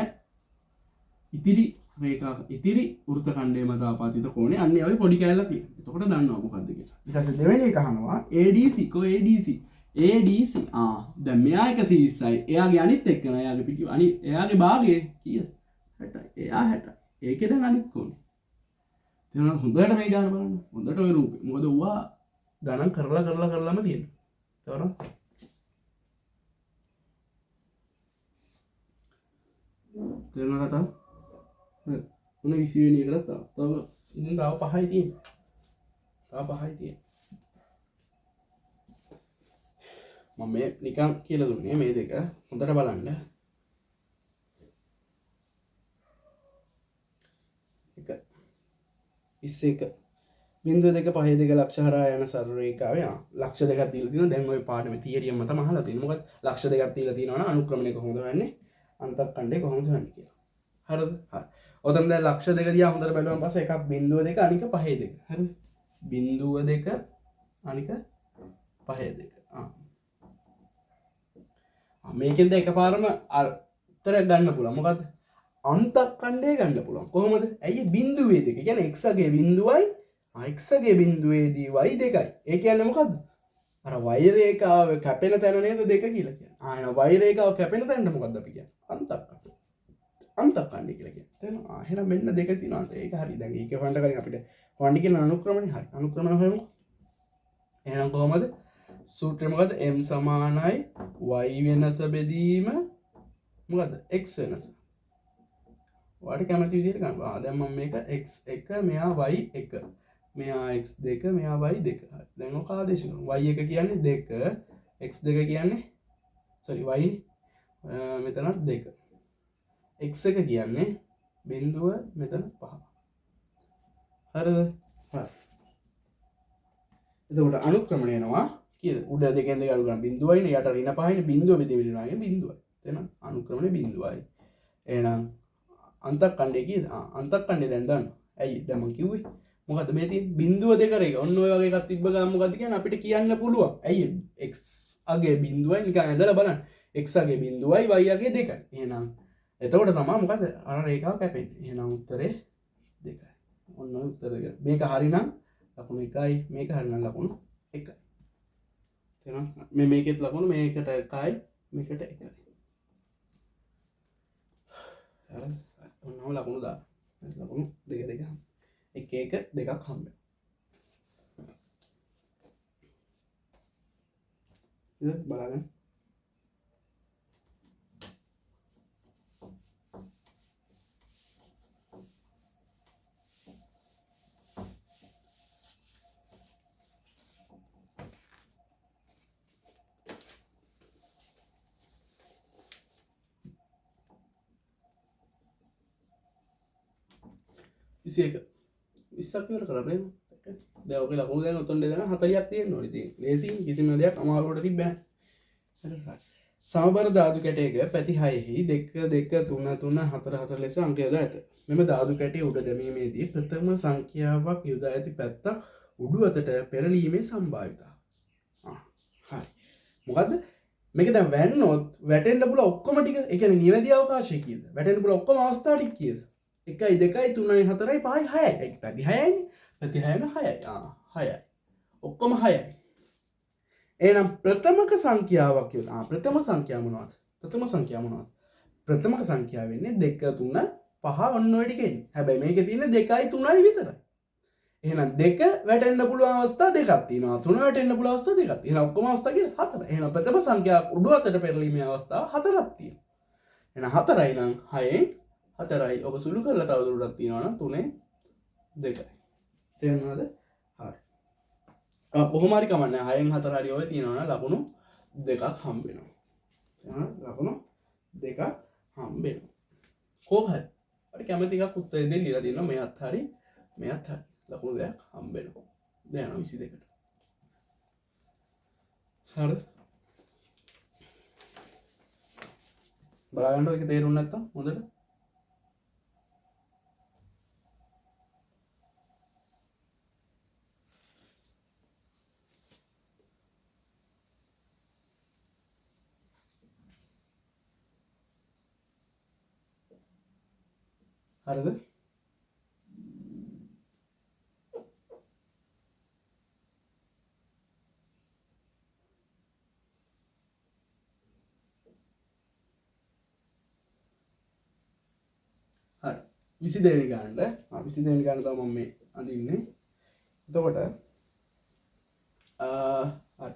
ඉතිරි වෘත්ත ඛණ්ඩයේ මත ආපාදිත කෝණය අන්න ඒ වගේ පොඩි කැලලක් ලියන්න. එතකොට දන්නවා මොකද්ද කියලා. ඊට පස්සේ දෙවෙනි එක අහනවා ADC කෝ ADC. ADC දැන් මෙයා 120යි. එයාගේ අනිත් එක්කන එයාගේ පිටි එයාගේ භාගය කීයද? 60යි. එයා 60යි. ඒකේ දැන් අනිත් කෝණය. තේරුණා? හොඳට මේ ගාන බලන්න. හොඳට ඔය රූපේ. මොකද ඌවා ගණන් කරලාම තියෙනවා. තේරුණා? තේරුණා කතාව? හරි. මොන 20 වෙනි එකකට තව ඉතින් තව 5යි තියෙන්නේ. තව 5යි තියෙන්නේ. මම මේ නිකන් කියලා දුන්නේ මේ දෙක හොඳට බලන්න. එක 21 බිංදුව දෙක පහේ දෙක ලක්ෂ හරහා යන සරල රේඛාවේ ලක්ෂ දෙකක් දීලා තියෙනවා. දැන් ওই පාඩමේ තියරියම මත අහලා තියෙනවා. මොකද ලක්ෂ දෙකක් දීලා තියෙනවා නම් අනුක්‍රමණය කොහොමද වෙන්නේ? අන්තක්ඛණ්ඩය කොහොමද වෙන්නේ කියලා. හරිද? හරි. ඔතන දැන් ලක්ෂ දෙක දිහා හොඳට බලුවම පස්සේ එකක් බිංදුව දෙක අනික පහේ දෙක. හරිද? බිංදුව දෙක අනික පහේ දෙක. මේකෙන්ද එකපාරම උත්තර ගන්න පුළුවන්. මොකද්ද? අන්තක්ඛණ්ඩය ගන්න පුළුවන්. කොහොමද? ඇයි බිංදුවේ දෙක. කියන්නේ x ගේ බිංදුවයි x ගේ බිංදුවේදී y දෙකයි. ඒ කියන්නේ මොකද්ද? අර y රේඛාව කැපෙන තැන නේද දෙක කියලා කියන්නේ. එහෙනම් y රේඛාව කැපෙන තැනට මොකද්ද අපි කියන්නේ? අන්තක්ඛණ්ඩය. අන්තක්ඛණ්ඩය කියලා කියන්නේ. තේරෙනවද? එහෙනම් මෙන්න දෙක තියෙනවා. ඒක හරි. දැන් ඒක හොයන්න කලින් අපිට හොයන්න කියන අනුක්‍රමණය හරි. අනුක්‍රමණය හොයමු. එහෙනම් කොහොමද? සූත්‍රය මොකද්ද? m සමානයි y වෙනස බෙදීම මොකද්ද? x වෙනස. ඔයාලට කැමති විදිහට ගන්න. දැන් මම මේක x1 මෙයා y1. මෙයා x2 මෙයා y2. හරි. දැන් ඔක ආදේශ කරනවා. y1 කියන්නේ 2, x2 කියන්නේ sorry y නේ. මෙතන 2. x1 කියන්නේ බිංදුව මෙතන 5. හරිද? හරි. එතකොට අනුක්‍රමණය වෙනවා කීයද? උඩ දෙකෙන් දෙක අඩු ගන්න බිංදුවයිනේ යට ඍණ 5යිනේ බිංදුව බෙදෙමිනවා කියන්නේ බිංදුවයි. තේරෙනවද? අනුක්‍රමණය බිංදුවයි. එහෙනම් අන්තක්ඛණ්ඩය කීයද? අන්තක්ඛණ්ඩය දැන් දන්න. ඇයි? දැන් මම කිව්වේ. මොකද්ද මේ තියෙන්නේ? බිංදුව දෙක රේඛ. ඔන්න ඔය වගේ එකක් තිබ්බ ගමන් මොකද්ද කියන්නේ අපිට කියන්න පුළුවන්. ඇයි? x අගේ බිංදුවයි නිකන් ඇදලා බලන්න. x අගේ බිංදුවයි y අගේ දෙකයි. එහෙනම් එතකොට තමයි මොකද අර රේඛාව කැපෙන්නේ. එහෙනම් උත්තරේ 2යි. ඔන්න ඔය උත්තර දෙක. මේක හරිනම් ලකුණු 1යි. මේක හරිනම් ලකුණු 1යි. තේරෙනවද? මේකෙත් ලකුණු මේකට 1යි මේකට 1යි. හරිද? ඔන්නම ලකුණු දාන්න. ලකුණු දෙක දෙක. එක එක දෙකක් හම්බ බලන්න විසික විස්සක්වර කරබේ දවක ලකුණු දැන ඔොතොන් දෙදන 40ක් තියෙන නොති ලේසි කිසිම දෙයක් අමාරුවට තිබැ සමබර ධාතු කැටේක පැති හයෙහි දෙක තුන්න හතර ලෙස අංකයද ඇත මෙම ධාතු කැටේ උඩ දැමීමේදී ප්‍රථම සංඛ්‍යාවක් යුද ඇති පැත්තක් උඩු අතට පෙරලීමේ සම්භාවිතා හරි මොකද මේක දැන් වැන්නොත් වැටෙන්න පුළුවන් ඔක්කොම ටික ඒ කියන්නේ නිවැරදි අවකාශය කීයද වැටෙන්න පුළුවන් ඔක්කොම අවස්ථා ටික කීයද 1 2 3 4 5 6යි ඒක පැති 6යි පැති 6 6යි 6යි ඔක්කොම 6යි එහෙනම් ප්‍රථමක සංඛ්‍යාවක් කියනවා ප්‍රථම සංඛ්‍යාව මොනවද ප්‍රථමක සංඛ්‍යාව වෙන්නේ 2 3 5 ඔන්න ඔය ටික එන්නේ හැබැයි මේකේ තියෙන 2යි 3යි විතරයි එහෙනම් 2 වැටෙන්න පුළුවන් අවස්ථා දෙකක් තියෙනවා 3 වැටෙන්න පුළුවන් අවස්ථා දෙකක් තියෙනවා එහෙනම් ඔක්කොම අවස්ථා කීයද 4 එහෙනම් ප්‍රථම සංඛ්‍යාව උඩු අතට පෙරලීමේ අවස්ථා 4ක් තියෙනවා එහෙනම් 4යි නම් 6න් 4යි ඔබ සුළු කරලා තවදුරටත් තියෙනවා නම් 3 2යි තේරෙනවද හරි කොහොම හරි කමන්නේ 6න් 4 හරි ඔය තියෙනවා නම් ලකුණු දෙකක් හම්බ වෙනවා ලකුණු දෙකක් හම්බ වෙනවා කොහොම හරි අපිට කැමති එකක් උත්තරේ දෙන්න ඉලා තියෙනවා මෙයත් හරි ලකුණු දෙකක් හම්බ වෙනවා දැන් යනවා 22ට හරි බලන්න ඔයක තේරුම් නැත්තම් හොඳට හරිද හරි 22 වෙනි ගානට 22 වෙනි ගාන තමයි මම මේ අඳින්නේ එතකොට හරි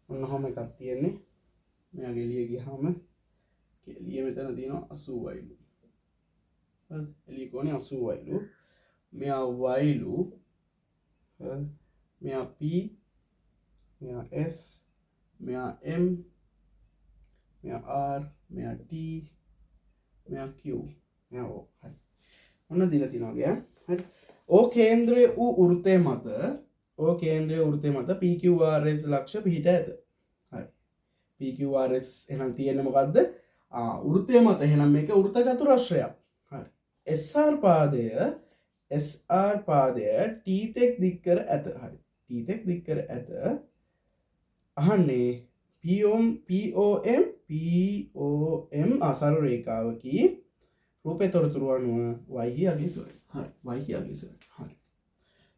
ඔන්නහම එකක් තියෙන්නේ මෙයාගේ එළිය ගියාම එළිය මෙතන තියෙනවා 80යිලු හරි එළිය කොනේ 80යිලු මෙයා yලු හරි මෙයා p මෙයා s මෙයා m මෙයා r මෙයා t මෙයා q මෙයා o හරි ඔන්න දීලා තියෙනවා ගියා හරි O කේන්ද්‍රයේ වූ වෘත්තය මත PQRS ලක්ෂ පිහිට ඇත. හරි. PQRS එහෙනම් තියෙන්නේ මොකද්ද? වෘත්තය මත එහෙනම් මේක වෘත්ත චතුරස්‍රයක්. හරි. SR පාදය T තෙක් දික් කර ඇත. හරි. T තෙක් දික් කර ඇත. අහන්නේ POM ආසාර රේඛාවකි රූපේ තොරතුරු අනුව y හි අගිසුවයි. හරි. y හි අගිසුවයි. හරි.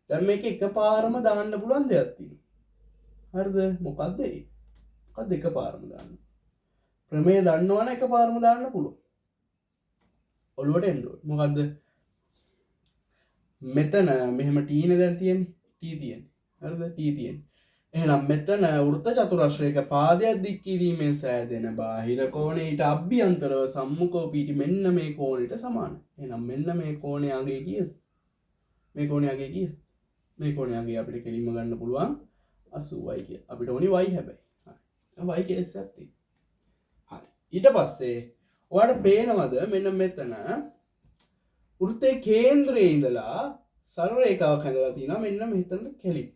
දැන් මේක එකපාරම දාන්න පුළුවන් දෙයක් තියෙනවා. හරිද? මොකද්ද ඒ? මොකද්ද එකපාරම දාන්න? ප්‍රමේය දන්නවනේ එකපාරම දාන්න පුළුවන්. ඔළුවට එන්න ඕනේ. මොකද්ද? මෙතන මෙහෙම t නේ දැන් තියෙන්නේ. t තියෙන්නේ. හරිද? t තියෙන්නේ. එහෙනම් මෙතන වෘත්ත චතුරස්‍රයක පාදයක් දික් කිරීමෙන් සෑදෙන බාහිර කෝණය ඊට අභ්‍යන්තරව සම්මුඛව පිහිටි මෙන්න මේ කෝණයට සමානයි. එහෙනම් මෙන්න මේ කෝණය අගේ කීයද? මේ කෝණය අගේ කීයද? මේ කෝණය අගේ අපිට කෙලින්ම ගන්න පුළුවන් 80යි කිය. අපිට ඕනි y හැබැයි. හරි. y කේස් එකක් තියෙනවා. හරි. ඊට පස්සේ ඔයාලට පේනවද මෙන්න මෙතන වෘත්තයේ කේන්ද්‍රයේ ඉඳලා සරල රේඛාවක් හැදලා තියෙනවා මෙන්න මෙතන කෙලින්.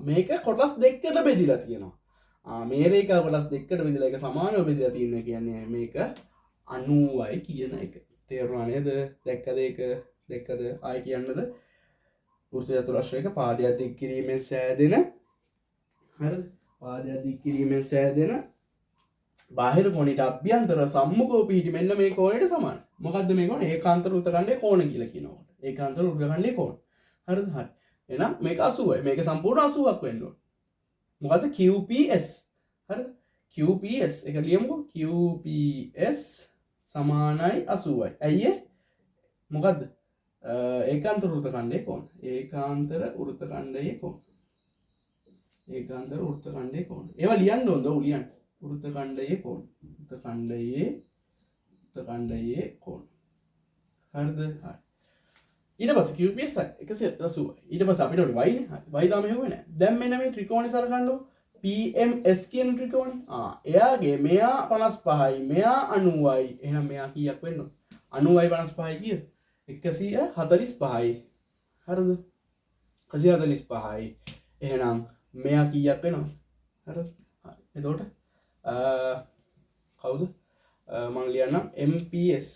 මේක කොටස් දෙකකට බෙදිලා තියෙනවා. මේ රේඛාව කොටස් දෙකකට බෙදලා ඒක සමානව බෙදලා තියෙනවා කියන්නේ මේක 90යි කියන එක. තේරුණා නේද? දැක්කද ඒක? දැක්කද? ආයි කියන්නද? වෘත්ත චතුරස්‍රයක පාදයක් දික් කිරීමෙන් සෑදෙන හරිද? පාදයක් දික් කිරීමෙන් සෑදෙන බාහිර කෝණයට අභ්‍යන්තර සම්මුඛව පිහිටි මෙන්න මේ කෝණයට සමානයි. මොකද්ද මේ කෝණ? ඒකාන්තර වෘත්ත ඛණ්ඩයේ කෝණ කියලා කියනවා. ඒකාන්තර වෘත්ත ඛණ්ඩයේ කෝණ. හරිද? හරි. එහෙනම් මේක 80යි. මේක සම්පූර්ණ 80ක් වෙන්න ඕන. මොකද්ද QPS? හරිද? QPS එක ලියමුකෝ. QPS සමානයි 80යි. ඇයි ඒ? මොකද්ද? ඒකාන්තර වෘත්ත ඛණ්ඩයේ කෝණ. ඒකාන්තර වෘත්ත ඛණ්ඩයේ කෝණ. ඒකාන්තර වෘත්ත ඛණ්ඩයේ කෝණ. ඒවා ලියන්න ඕනද? ඔව් ලියන්න. වෘත්ත ඛණ්ඩයේ කෝණ. වෘත්ත ඛණ්ඩයේ කෝණ. හරිද? හරි. ඊට පස්සේ QPS 180යි. ඊට පස්සේ අපිට y නේ. හරි. y තාම හෙව්වේ නැහැ. දැන් මෙන්න මේ ත්‍රිකෝණي සරකන්නකො. PMS කියන ත්‍රිකෝණي. එයාගේ මෙයා 55යි, මෙයා 90යි. එහෙනම් මෙයා කීයක් වෙන්න ඕන? 90යි 55යි කීයද? 145යි. හරිද? 145යි. එහෙනම් මෙයා කීයක් වෙනවද? හරිද? හරි. එතකොට කවුද? මම ලියන්නම් MPS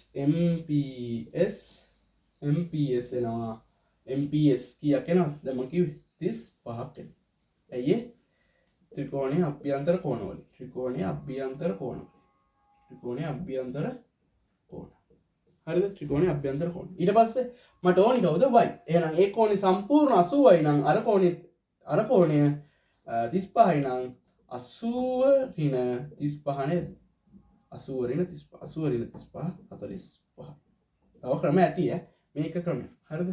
එනවා. MPS කීයක් එනවද? දැන් මම කිව්වේ 35ක් එනවා. ඇයි ඒ? ත්‍රිකෝණයේ අභ්‍යන්තර කෝණ වලින්. ත්‍රිකෝණයේ අභ්‍යන්තර කෝණ. ත්‍රිකෝණයේ අභ්‍යන්තර කෝණ. හරිද? ත්‍රිකෝණයේ අභ්‍යන්තර කෝණ. ඊට පස්සේ මට ඕනි කවුද? y. එහෙනම් ඒ කෝණේ සම්පූර්ණ 80යි නම් අර කෝණය 35යි නම් 80 ඍණ 35 නේද? 80 ඍණ 35 45. තව ක්‍රම ඇති ඈ. මේක ක්‍රමය. හරිද?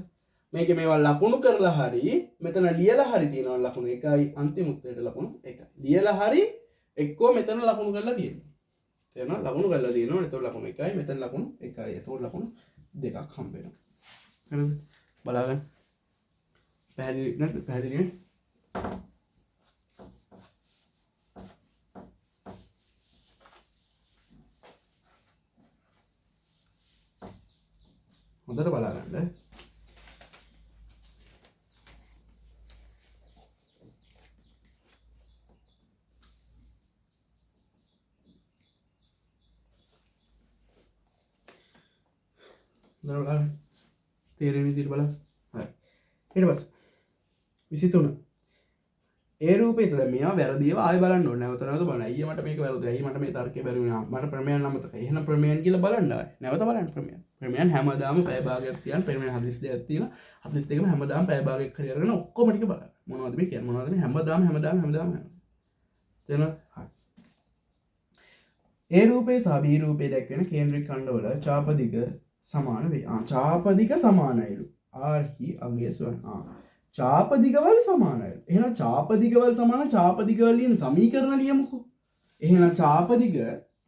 මේක මේවා ලකුණු කරලා හරි මෙතන ලියලා හරි තියෙනවා ලකුණු 1යි අන්තිම උත්තරේට ලකුණු 1යි. ලියලා හරි එක්කෝ මෙතන ලකුණු කරලා තියෙනවා. තේරෙනවද? ලකුණු කරලා තියෙනවා. එතකොට ලකුණු 1යි මෙතන ලකුණු 1යි. එතකොට ලකුණු 2ක් හම්බ වෙනවා. හරිද? බලාගන්න. පැහැදිලි නැද්ද? පැහැදිලි නේ? හොඳට බලාගන්න. බලන්න. තේරෙන විදිහට බලන්න. හරි. ඊට පස්සේ 23. ඒ රූපේ දැන් මේවා වැරදිව ආයෙ බලන්න ඕනේ. නැවත නැවත බලන්න. අයියේ මට මේක වැරදුයි. අයියේ මට මේ තර්කය බැරි වුණා. මට ප්‍රමේයන් අමතකයි. එහෙනම් ප්‍රමේයන් කියලා බලන්න ආයෙ. නැවත බලන්න ප්‍රමේයන්. ප්‍රමේයන් හැමදාම පැය භාගයක් තියන ප්‍රමේයන් 42ක් තියෙනවා. 42ම හැමදාම පැය භාගයක් හරි අරගෙන ඔක්කොම ටික බලන්න. මොනවද මේ කියන්නේ? මොනවද මේ හැමදාම තේරෙනවද? හරි. ඒ රූපේ සහ බී රූපේ දැක්වෙන කේන්ද්‍රික ඛණ්ඩවල චාපදික සමාන වේ. චාපදික සමානයිලු. ආර්හි අගය සුවන්. චාපදිකවල සමානයිලු. එහෙනම් චාපදිකවල සමාන චාපදිකවල ලියන සමීකරණ ලියමුකෝ. එහෙනම් චාපදික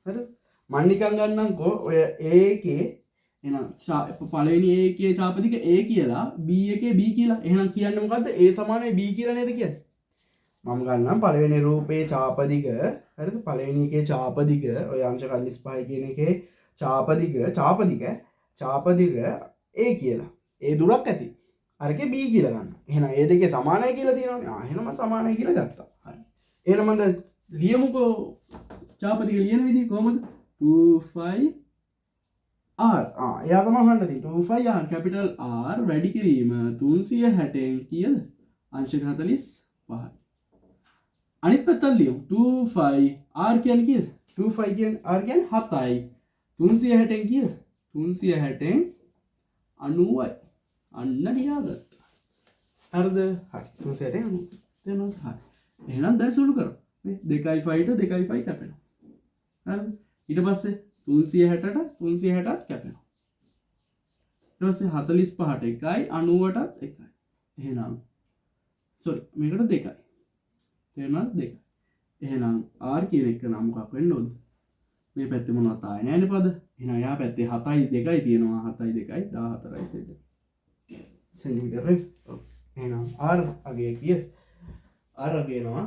හරිද? මම නිකන් ගන්නම්කෝ ඔය A එකේ එහෙනම් පළවෙනි A එකේ චාපදික A කියලා B එකේ B කියලා. එහෙනම් කියන්නේ මොකද්ද? A සමානයි B කියලා නේද කියන්නේ? මම ගන්නම් පළවෙනි රූපේ චාපදික හරිද? පළවෙනි එකේ චාපදික ඔය අංශ 45 කියන එකේ චාපදික A කියලා. ඒ දුරක් ඇති. අරකේ B කියලා ගන්න. එහෙනම් ඒ දෙකේ සමානයි කියලා තියෙනවනේ. එහෙනම් මම සමානයි කියලා ගත්තා. හරි. එහෙනම් මම ලියමුකෝ චාපදික ලියන විදිහ කොහමද? 25R. එයා තමයි අහන්න තියෙන්නේ. 25R කැපිටල් R වැඩි කිරීම 360න් කීයද? අංශක 45යි. අනිත් පැත්තට ලියමු. 25R කියන්නේ කීයද? 25 කියන්නේ R කියන්නේ 7යි. 360න් කීයද? 360න් 90යි. අන්න ලියාගත්තා. හරිද? හරි. 360න් 90. තේරුණාද? හරි. එහෙනම් දැන් සුළු කරමු. මේ 2.5ට 2.5 කැපෙනවා. හරිද? ඊට පස්සේ 360ට 360ත් කැපෙනවා. ඊට පස්සේ 45ට 1යි 90ටත් 1යි. එහෙනම් මේකට 2යි. තේරුණාද? 2යි. එහෙනම් R කියන එක නම් මොකක් වෙන්න ඕනද? මේ පැත්තේ මොනවත් ආයේ නැහැනේ පද. එහෙනම් යා පැත්තේ 7යි 2යි තියෙනවා. 7යි 2යි 14යි සෙන්ටිමීටර. එහෙනම් R අගය කීයද? R අගයනවා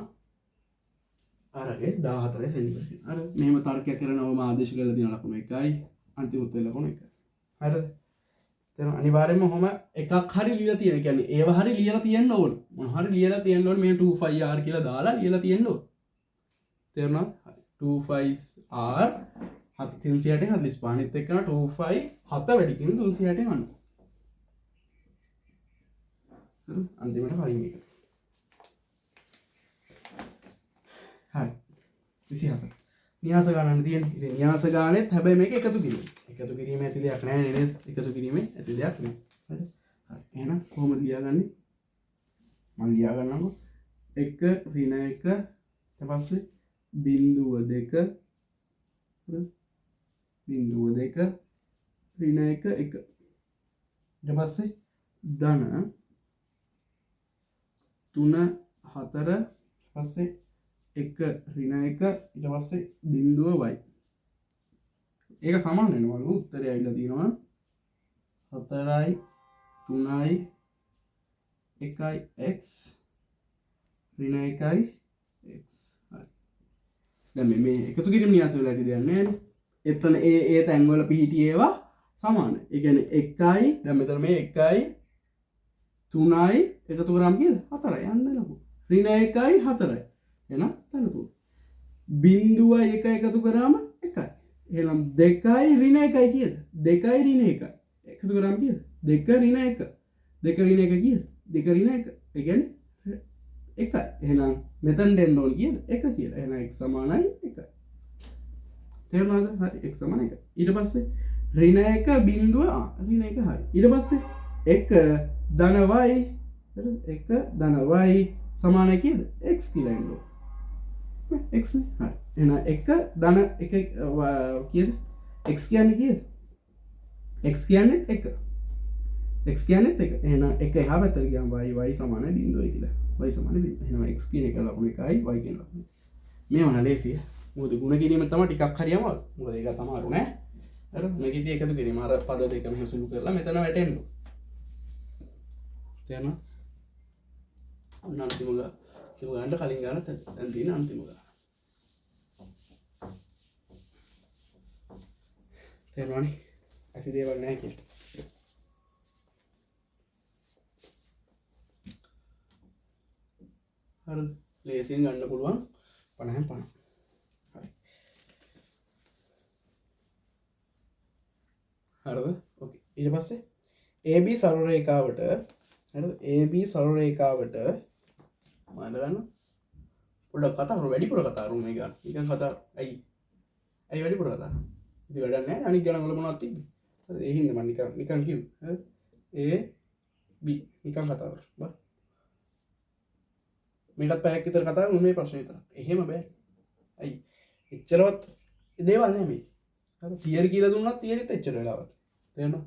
R අගය 14 සෙන්ටිමීටර. අර මෙහෙම තර්කයක් කරනවම ආදේශ කරලා තියෙන ලකුණු 1යි අන්තිම උත්තරේ ලකුණු 1යි. හරිද? දැන් අනිවාර්යයෙන්ම ඔහම එකක් හරි ලියලා තියෙන. කියන්නේ ඒව හරි ලියලා තියෙන්න ඕන. මොන හරි ලියලා තියෙන්න ඕන මේ 25R කියලා දාලා ලියලා තියෙන්න ඕන. තේරුණාද? හරි. 25R 360න් 45 අනිත් එක්කන 25 7 වැඩි කින් 360න් 90. අන්තිමට කලින් එක. හරි. 24. න්‍යාස ගණන් තියෙන්නේ. ඉතින් න්‍යාස ගානෙත් හැබැයි මේක එකතු කිරීම. එකතු කිරීමේ ඇති දෙයක් නැහැ නේද? එකතු කිරීමේ ඇති දෙයක් නෙමෙයි. හරි. හරි. එහෙනම් කොහොමද ලියාගන්නේ? මම ලියා ගන්නකො 1 ඍණ 1 ඊට පස්සේ බිංදුව 2 බිංදුව 2 ඍණ 1 1 ඊට පස්සේ ධන 3 4 පස්සේ 1 ඍණ 1 ඊට පස්සේ බිංදුව y ඒක සමාන වෙනවලු උත්තරය ඇවිල්ලා තියෙනවා 4යි 3යි 1යි x ඍණ 1යි x හරි දැන් මේ එකතු කිරීම න්‍යාස වෙලා ඉතින් යන්නේ නෑනේ එතන ඒ තැන් වල පිහිටි ඒවා සමාන ඒ කියන්නේ 1යි දැන් මෙතන මේ 1යි 3යි එකතු කරාම කීයද 4යි යන්න ලකෝ ඍණ 1යි 4යි එහෙනම් තන 3 බිංදුවයි 1 එකතු කරාම 1යි එහෙනම් 2යි ඍණ 1යි කීයද 2යි ඍණ 1යි එකතු කරාම කීයද 2 ඍණ 1 2 ඍණ 1 කීයද 2 ඍණ 1 ඒ කියන්නේ 1යි එහෙනම් මෙතන දෙන්න ඕන කීයද 1 කියලා එහෙනම් x සමානයි 1යි තේරුණාද හරි x සමානයි 1 ඊට පස්සේ ඍණ 1 බිංදුව ඍණ 1 හරි ඊට පස්සේ 1 ධන y හරි 1 ධන y සමානයි කීයද x කියලා එන්න ඕන x නේ හරි එහෙනම් 1 ධන 1 කීයද x කියන්නේ කීයද x කියන්නේ 1 x කියන්නේ 1 එහෙනම් 1 එහා පැත්තට ගියාම y සමානයි බිංදුවයි කියලා y සමානයි බිංදුව එහෙනම් x කියන එක ලකුණු 1යි y කියන ලකුණු මේ වන ලේසිය මොකද ගුණ කිරීම තමයි ටිකක් හරි අමාරු මොකද ඒක තමයි අරු නෑ අර මේකදී එකතු කිරීම අර පද දෙක මෙහෙම සුළු කරලා මෙතන වැටෙන්න තේරෙනවද අන්න අන්තිම ගානට කලින් ගානත් දැන් තියෙන අන්තිම ගාන තේරෙනවනේ ඇති දේවල් නැහැ කියලා හරි ලේසියෙන් ගන්න පුළුවන් 50න් 50 හරි හරිද ඕකේ ඊට පස්සේ AB සරල රේඛාවට හරිද AB සරල රේඛාවට මම ගන්න පොඩ්ඩක් කතා කරමු වැඩිපුර කතා කරමු මේ ගන්න නිකන් කතා ඇයි වැඩිපුර කතා ඉතින් වැඩක් නැහැ අනිත් ගණන් වල මොනවද තිබ්බේ හරිද ඒ හින්දා මම නිකන් කිව්වේ හරිද AB නිකන් කතා කරමු බා මේකත් පැයක් විතර කතා කරමු මේ ප්‍රශ්නේ විතර එහෙම බෑ ඇයි එච්චරවත් දේවල් නෑ මේ හරි තියරි කියලා දුන්නත් තියරිත් එච්චර වෙලාවක් තේරෙනවද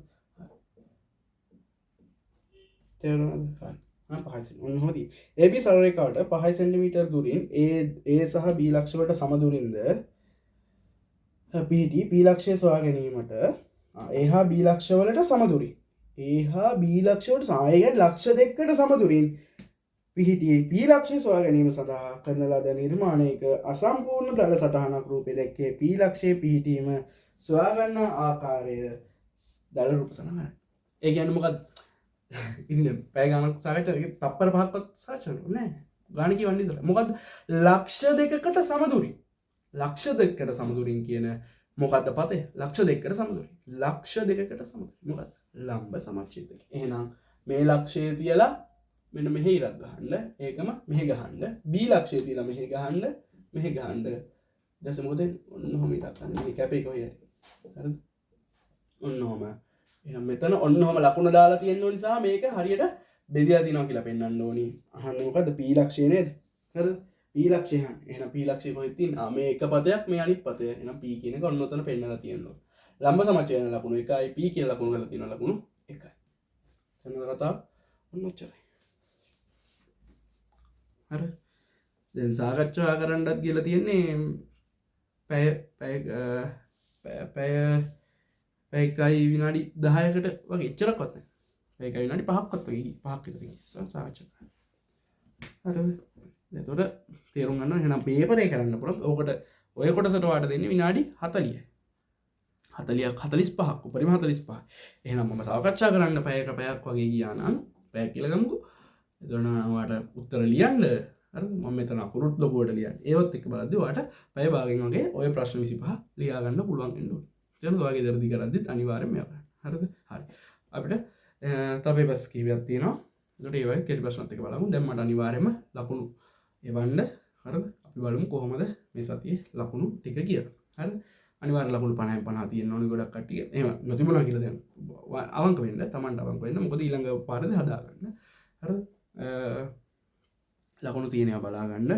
තේරෙනවද හරි මම 5 සෙන්ටිමීටර් ඔන්න හොදි AB සරල රේඛාවට 5 සෙන්ටිමීටර් දුරින් A සහ B ලක්ෂ වලට සම දුරින්ද පිහිටි B ලක්ෂය සොයා ගැනීමට A හා B ලක්ෂ වලට සම දුරින් A හා B ලක්ෂ වලට සම ඒ කියන්නේ ලක්ෂ දෙකකට සම දුරින් පිහිටි P ලක්ෂය සොයා ගැනීම සඳහා කරන ලද නිර්මාණයක අසම්පූර්ණ දල සටහනක් රූපේ දැක්කේ P ලක්ෂයේ පිහිටීම සොයා ගන්න ආකාරය දල රූප සටහනයි. ඒ කියන්නේ මොකක්ද? ඉතින් පැය ගණනක් සාකච්ඡා කරලා තප්පර 5ක්වත් සාකච්ඡා කරලා නෑ. ගාණ කියවන්නේ ඉතල. මොකද්ද? ලක්ෂ දෙකකට සමදුරින්. ලක්ෂ දෙකකට සමදුරින් කියන මොකද්ද පතේ? ලක්ෂ දෙකකට සමදුරින්. ලක්ෂ දෙකකට සමදුරින්. මොකද්ද? ලම්බ සමච්ඡේදක. එහෙනම් මේ ලක්ෂයේ තියලා මෙන්න මෙහෙ ඉරක් ගහන්න ඒකම මෙහෙ ගහන්න B ලක්ෂය තියලා මෙහෙ ගහන්න මෙහෙ ගහන්න ඊට පස්සේ මොකද ඔන්න ඔහම ඉරක් ගන්න මේ කැපේ කොහේ හරිද ඔන්න ඔහම එහෙනම් මෙතන ඔන්න ඔහම ලකුණ දාලා තියෙන නිසා මේක හරියට බෙදලා තියනවා කියලා පෙන්වන්න ඕනි අහන්නේ මොකද්ද P ලක්ෂය නේද හරිද P ලක්ෂය එහෙනම් P ලක්ෂය කොහෙද තියෙන්නේ මේ එක පදයක් මේ අනිත් පදය එහෙනම් P කියන එක ඔන්න ඔතන පෙන්වලා තියෙනවා ලම්බ සමච්ඡේදන ලකුණු 1යි P කියන ලකුණු කරලා තියෙනවා ලකුණු 1යි සම්මත කතාව ඔන්න ඔච්චරයි හරි දැන් සාකච්ඡා කරන්නත් කියලා තියෙන්නේ පැයකයි විනාඩි 10කට වගේ එච්චරක්වත් නැහැ. පැයකයි විනාඩි 5ක්වත් වගේ 5ක් විතර සාකච්ඡා කරන්න. හරිද? එතකොට තේරුම් ගන්න එහෙනම් පේපර් එක කරන්න පුළුවන්. ඕකට ඔය කොටසට වාට දෙන්නේ විනාඩි 40යි. 40ක් 45ක් උපරිම 45. එහෙනම් මම සාකච්ඡා කරන්න පැයක පැයක් වගේ ගියා නම් පැයක් කියලා ගමුකෝ. එතකොට වාට උත්තර ලියන්න හරිද මම මෙතන අකුරුත් ලොකුවට ලියන්න. ඒවත් එක්ක බලද්දි වාට පැය භාගයෙන් වගේ ඔය ප්‍රශ්න 25 ලියා ගන්න පුළුවන් වෙන්න ඕනේ. එතකොට ඔයගේ දරදි කරද්දිත් අනිවාර්යෙන්ම මේවා කරන්න. හරිද? හරි. අපිට තව බස් කීපයක් තියෙනවා. එතකොට ඒ වගේ කෙටි ප්‍රශ්නත් එක්ක බලමු. දැන් මට අනිවාර්යෙන්ම ලකුණු එවන්න හරිද? අපි බලමු කොහොමද මේ සතියේ ලකුණු ටික කියලා. හරිද? අනිවාර්ය ලකුණු 50න් 50 තියෙන්න ඕනේ ගොඩක් කට්ටිය. එහෙම නොතිබුණා කියලා දැන් අවංක වෙන්න, Tamanට අවංක වෙන්න. මොකද ඊළඟ පාරේදී හදාගන්න. හරිද? ලකුණු තියෙනවා බලාගන්න.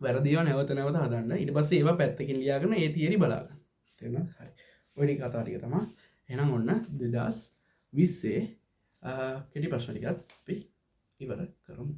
වැරදිව නැවත නැවත හදන්න. ඊට පස්සේ ඒවා පැත්තකින් ලියාගෙන ඒ තියරි බලාගන්න. තේරුණාද? හරි. ඔය ටික කතා ටික තමයි. එහෙනම් ඔන්න 2020 කෙටි ප්‍රශ්න ටිකත් අපි ඉවර කරමු.